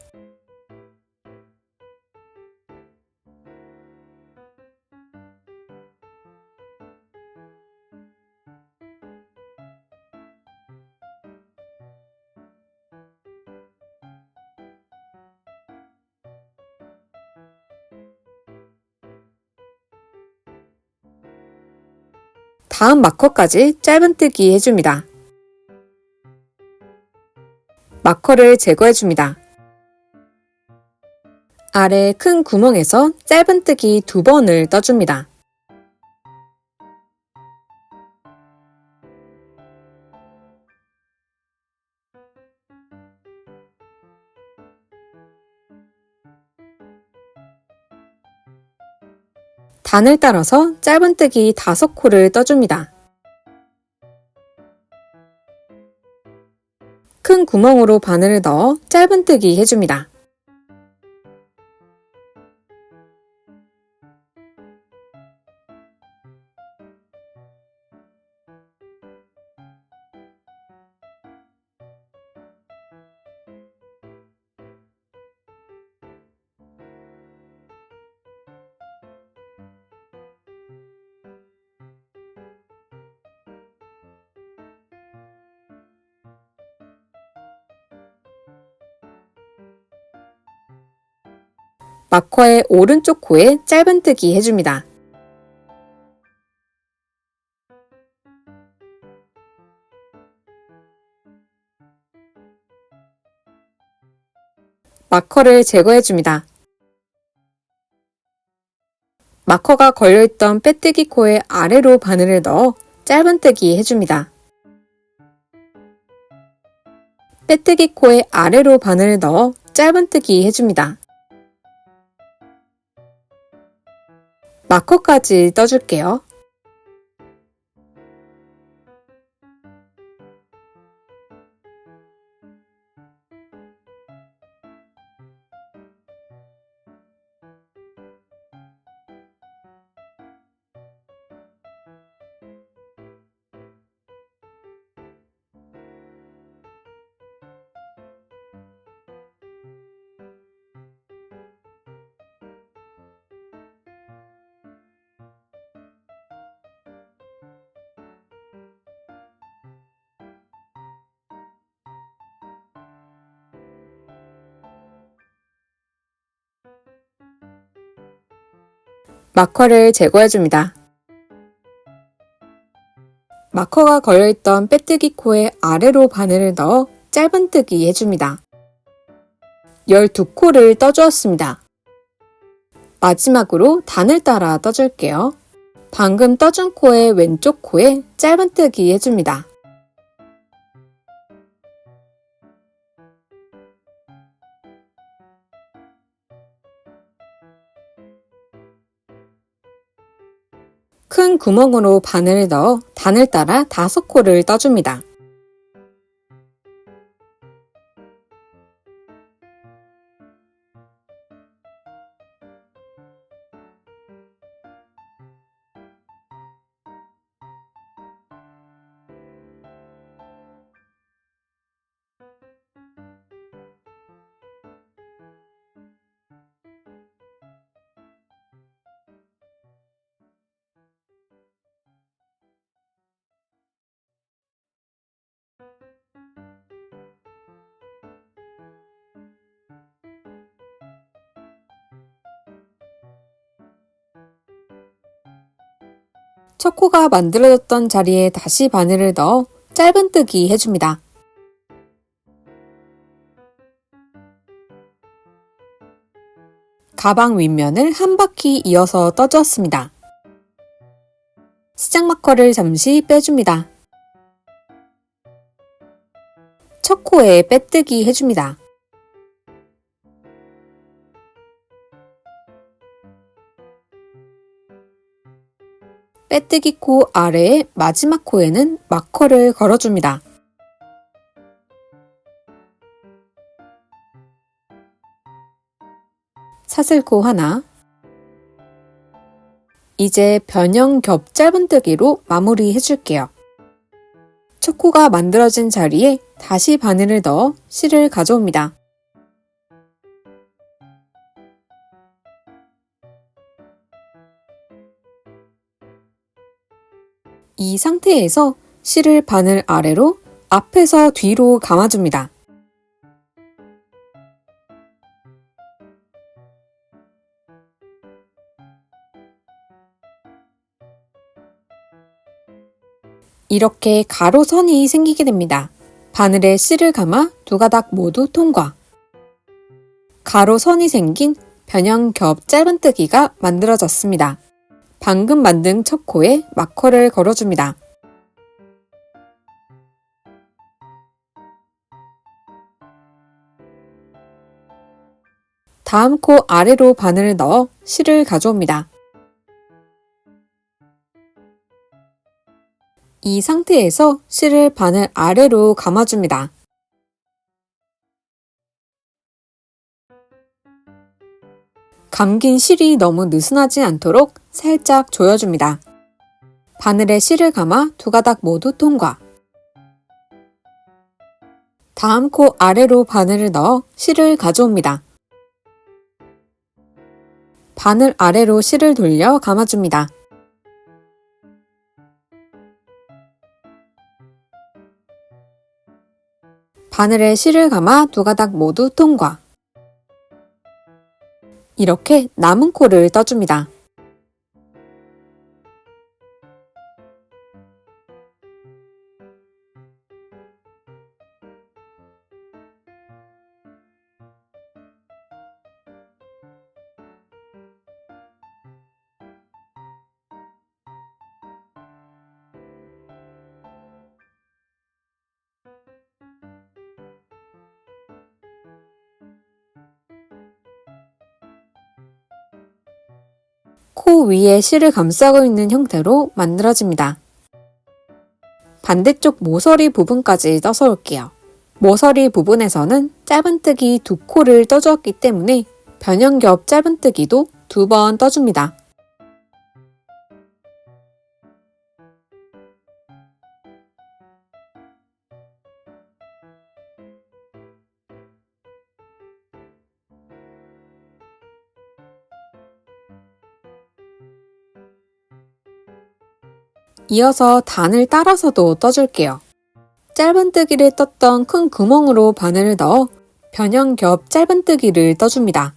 다음 마커까지 짧은뜨기 해줍니다. 마커를 제거해줍니다. 아래 큰 구멍에서 짧은뜨기 2번을 떠줍니다. 단을 따라서 짧은뜨기 5코를 떠줍니다. 큰 구멍으로 바늘을 넣어 짧은뜨기 해줍니다. 마커의 오른쪽 코에 짧은뜨기 해줍니다. 마커를 제거해줍니다. 마커가 걸려있던 빼뜨기 코의 아래로 바늘을 넣어 짧은뜨기 해줍니다. 빼뜨기 코의 아래로 바늘을 넣어 짧은뜨기 해줍니다. 마커까지 떠줄게요. 마커를 제거해줍니다. 마커가 걸려있던 빼뜨기 코의 아래로 바늘을 넣어 짧은뜨기 해줍니다. 12코를 떠주었습니다. 마지막으로 단을 따라 떠줄게요. 방금 떠준 코의 왼쪽 코에 짧은뜨기 해줍니다. 큰 구멍으로 바늘을 넣어 단을 따라 5코를 떠줍니다. 첫 코가 만들어졌던 자리에 다시 바늘을 넣어 짧은뜨기 해줍니다. 가방 윗면을 한 바퀴 이어서 떠주었습니다. 시작 마커를 잠시 빼줍니다. 첫 코에 빼뜨기 해줍니다. 빼뜨기 코 아래의 마지막 코에는 마커를 걸어줍니다. 사슬코 하나. 이제 변형 겹 짧은뜨기로 마무리 해줄게요. 첫 코가 만들어진 자리에 다시 바늘을 넣어 실을 가져옵니다. 이 상태에서 실을 바늘 아래로 앞에서 뒤로 감아줍니다. 이렇게 가로선이 생기게 됩니다. 바늘에 실을 감아 두 가닥 모두 통과. 가로선이 생긴 변형 겹 짧은뜨기가 만들어졌습니다. 방금 만든 첫 코에 마커를 걸어줍니다. 다음 코 아래로 바늘을 넣어 실을 가져옵니다. 이 상태에서 실을 바늘 아래로 감아줍니다. 감긴 실이 너무 느슨하지 않도록 살짝 조여줍니다. 바늘에 실을 감아 두 가닥 모두 통과. 다음 코 아래로 바늘을 넣어 실을 가져옵니다. 바늘 아래로 실을 돌려 감아줍니다. 바늘에 실을 감아 두 가닥 모두 통과. 이렇게 남은 코를 떠줍니다. 코 위에 실을 감싸고 있는 형태로 만들어집니다. 반대쪽 모서리 부분까지 떠서 올게요. 모서리 부분에서는 짧은뜨기 2코를 떠주었기 때문에 변형겹 짧은뜨기도 2번 떠줍니다. 이어서 단을 따라서도 떠줄게요. 짧은뜨기를 떴던 큰 구멍으로 바늘을 넣어 변형겹 짧은뜨기를 떠줍니다.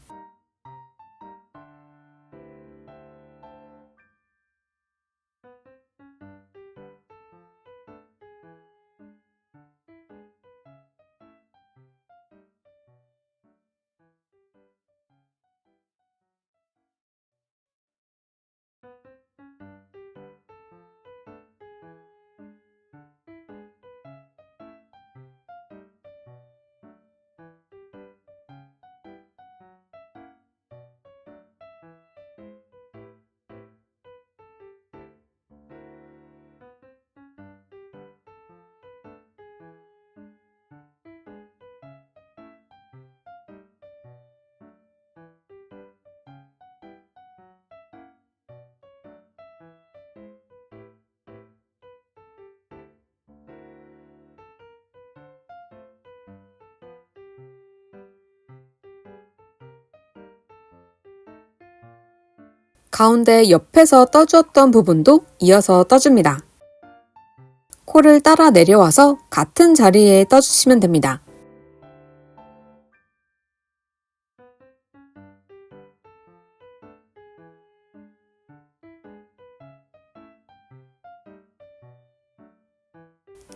가운데 옆에서 떠주었던 부분도 이어서 떠줍니다. 코를 따라 내려와서 같은 자리에 떠주시면 됩니다.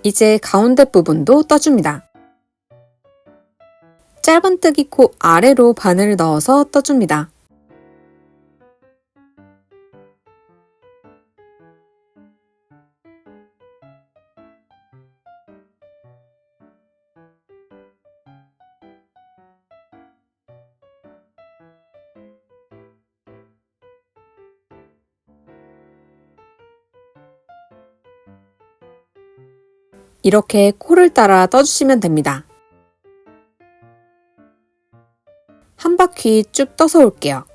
이제 가운데 부분도 떠줍니다. 짧은뜨기 코 아래로 바늘을 넣어서 떠줍니다. 이렇게 코를 따라 떠주시면 됩니다. 한 바퀴 쭉 떠서 올게요.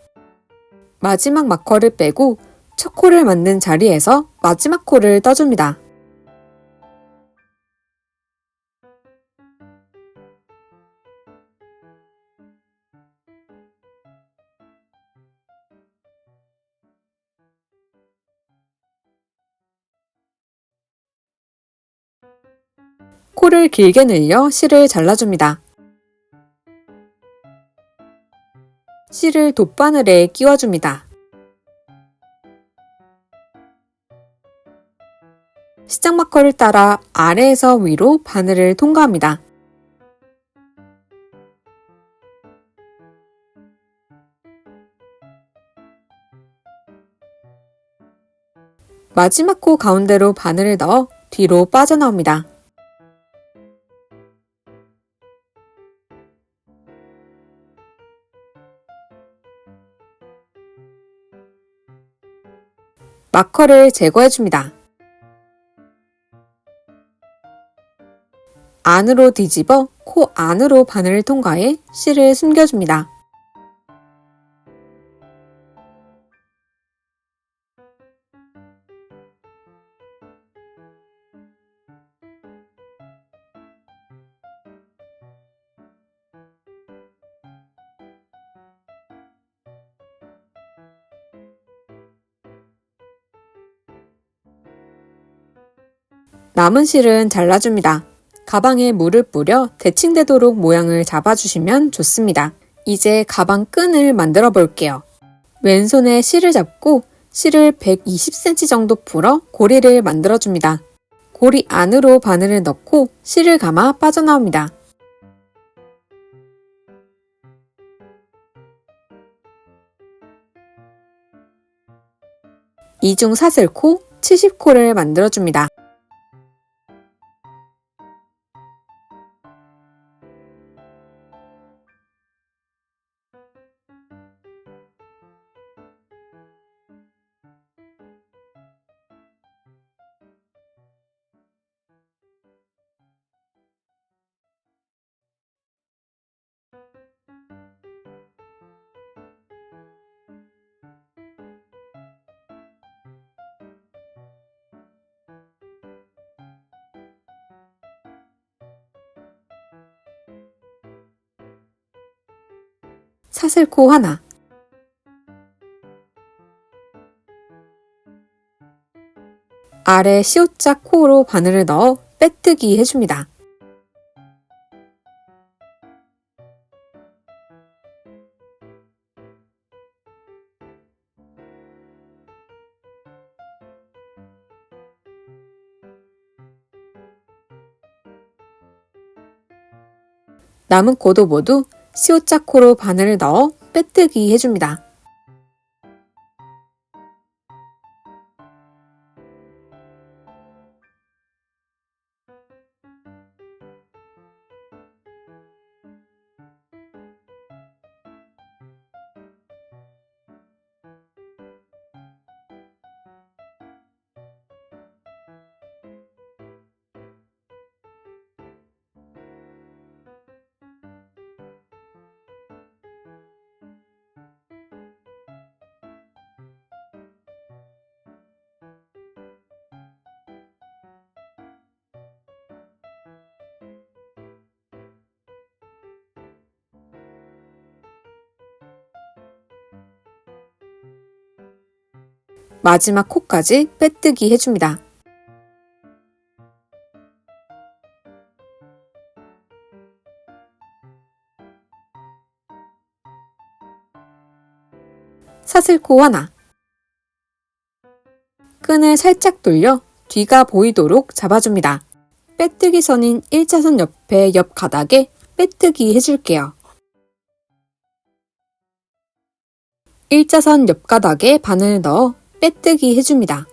마지막 마커를 빼고 첫 코를 만든 자리에서 마지막 코를 떠줍니다. 코를 길게 늘려 실을 잘라줍니다. 실을 돗바늘에 끼워줍니다. 시작 마커를 따라 아래에서 위로 바늘을 통과합니다. 마지막 코 가운데로 바늘을 넣어 뒤로 빠져나옵니다. 마커를 제거해줍니다. 안으로 뒤집어 코 안으로 바늘을 통과해 실을 숨겨줍니다. 남은 실은 잘라줍니다. 가방에 물을 뿌려 대칭되도록 모양을 잡아주시면 좋습니다. 이제 가방 끈을 만들어 볼게요. 왼손에 실을 잡고 실을 120cm 정도 풀어 고리를 만들어줍니다. 고리 안으로 바늘을 넣고 실을 감아 빠져나옵니다. 이중 사슬코 70코를 만들어줍니다. 사슬코 하나, 아래 C자 코로 바늘을 넣어 빼뜨기 해줍니다. 남은 코도 모두 C자 코로 바늘을 넣어 빼뜨기 해줍니다. 마지막 코까지 빼뜨기 해줍니다. 사슬코 하나. 끈을 살짝 돌려 뒤가 보이도록 잡아줍니다. 빼뜨기 선인 1차선 옆에 옆 가닥에 빼뜨기 해줄게요. 1차선 옆 가닥에 바늘 넣어 빼뜨기 해줍니다.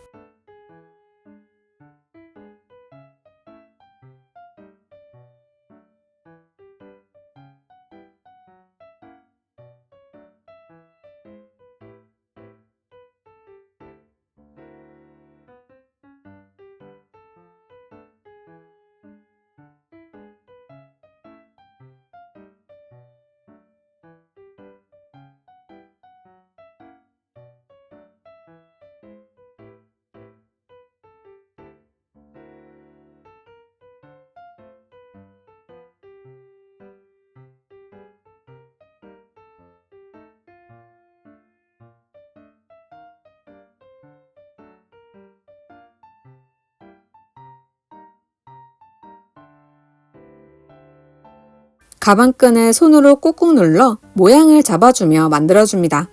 가방끈을 손으로 꾹꾹 눌러 모양을 잡아주며 만들어줍니다.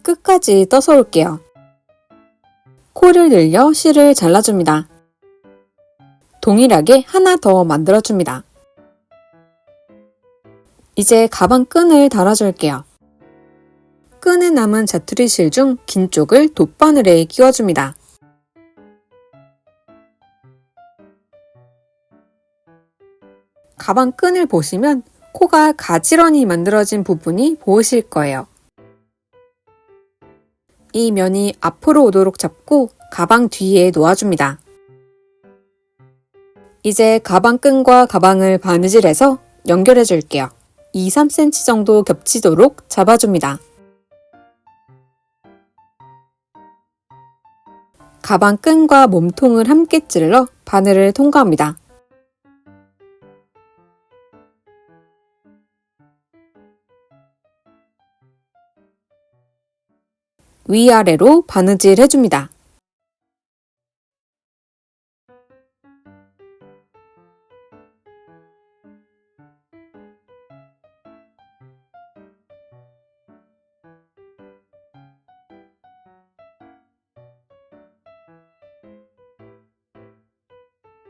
끝까지 떠서 올게요. 코를 늘려 실을 잘라줍니다. 동일하게 하나 더 만들어줍니다. 이제 가방끈을 달아줄게요. 끈에 남은 자투리 실 중 긴 쪽을 돗바늘에 끼워줍니다. 가방 끈을 보시면 코가 가지런히 만들어진 부분이 보이실 거예요. 이 면이 앞으로 오도록 잡고 가방 뒤에 놓아줍니다. 이제 가방 끈과 가방을 바느질해서 연결해 줄게요. 2-3cm 정도 겹치도록 잡아줍니다. 가방 끈과 몸통을 함께 찔러 바늘을 통과합니다. 위아래로 바느질 해줍니다.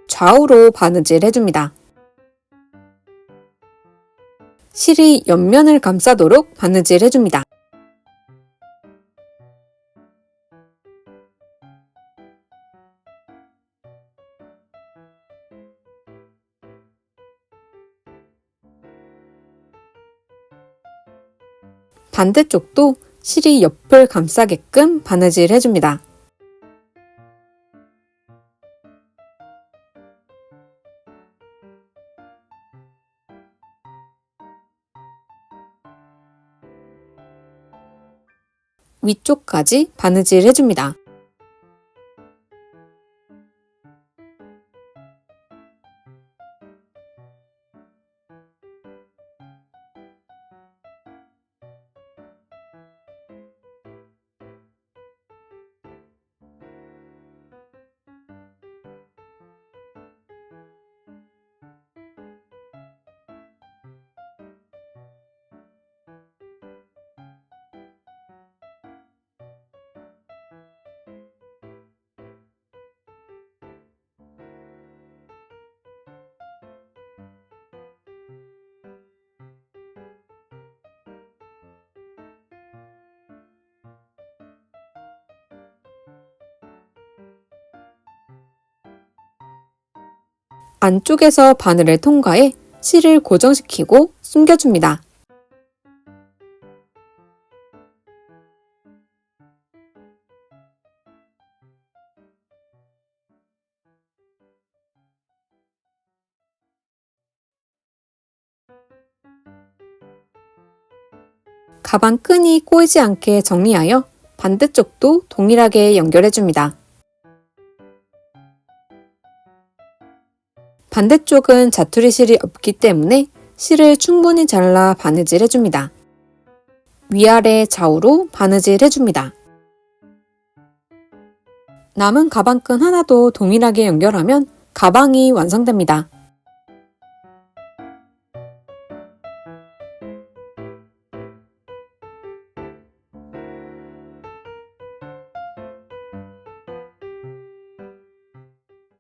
좌우로 바느질 해줍니다. 실이 옆면을 감싸도록 바느질 해줍니다. 반대쪽도 실이 옆을 감싸게끔 바느질 해줍니다. 위쪽까지 바느질 해줍니다. 안쪽에서 바늘을 통과해 실을 고정시키고 숨겨줍니다. 가방 끈이 꼬이지 않게 정리하여 반대쪽도 동일하게 연결해줍니다. 반대쪽은 자투리 실이 없기 때문에 실을 충분히 잘라 바느질 해줍니다. 위아래 좌우로 바느질 해줍니다. 남은 가방끈 하나도 동일하게 연결하면 가방이 완성됩니다.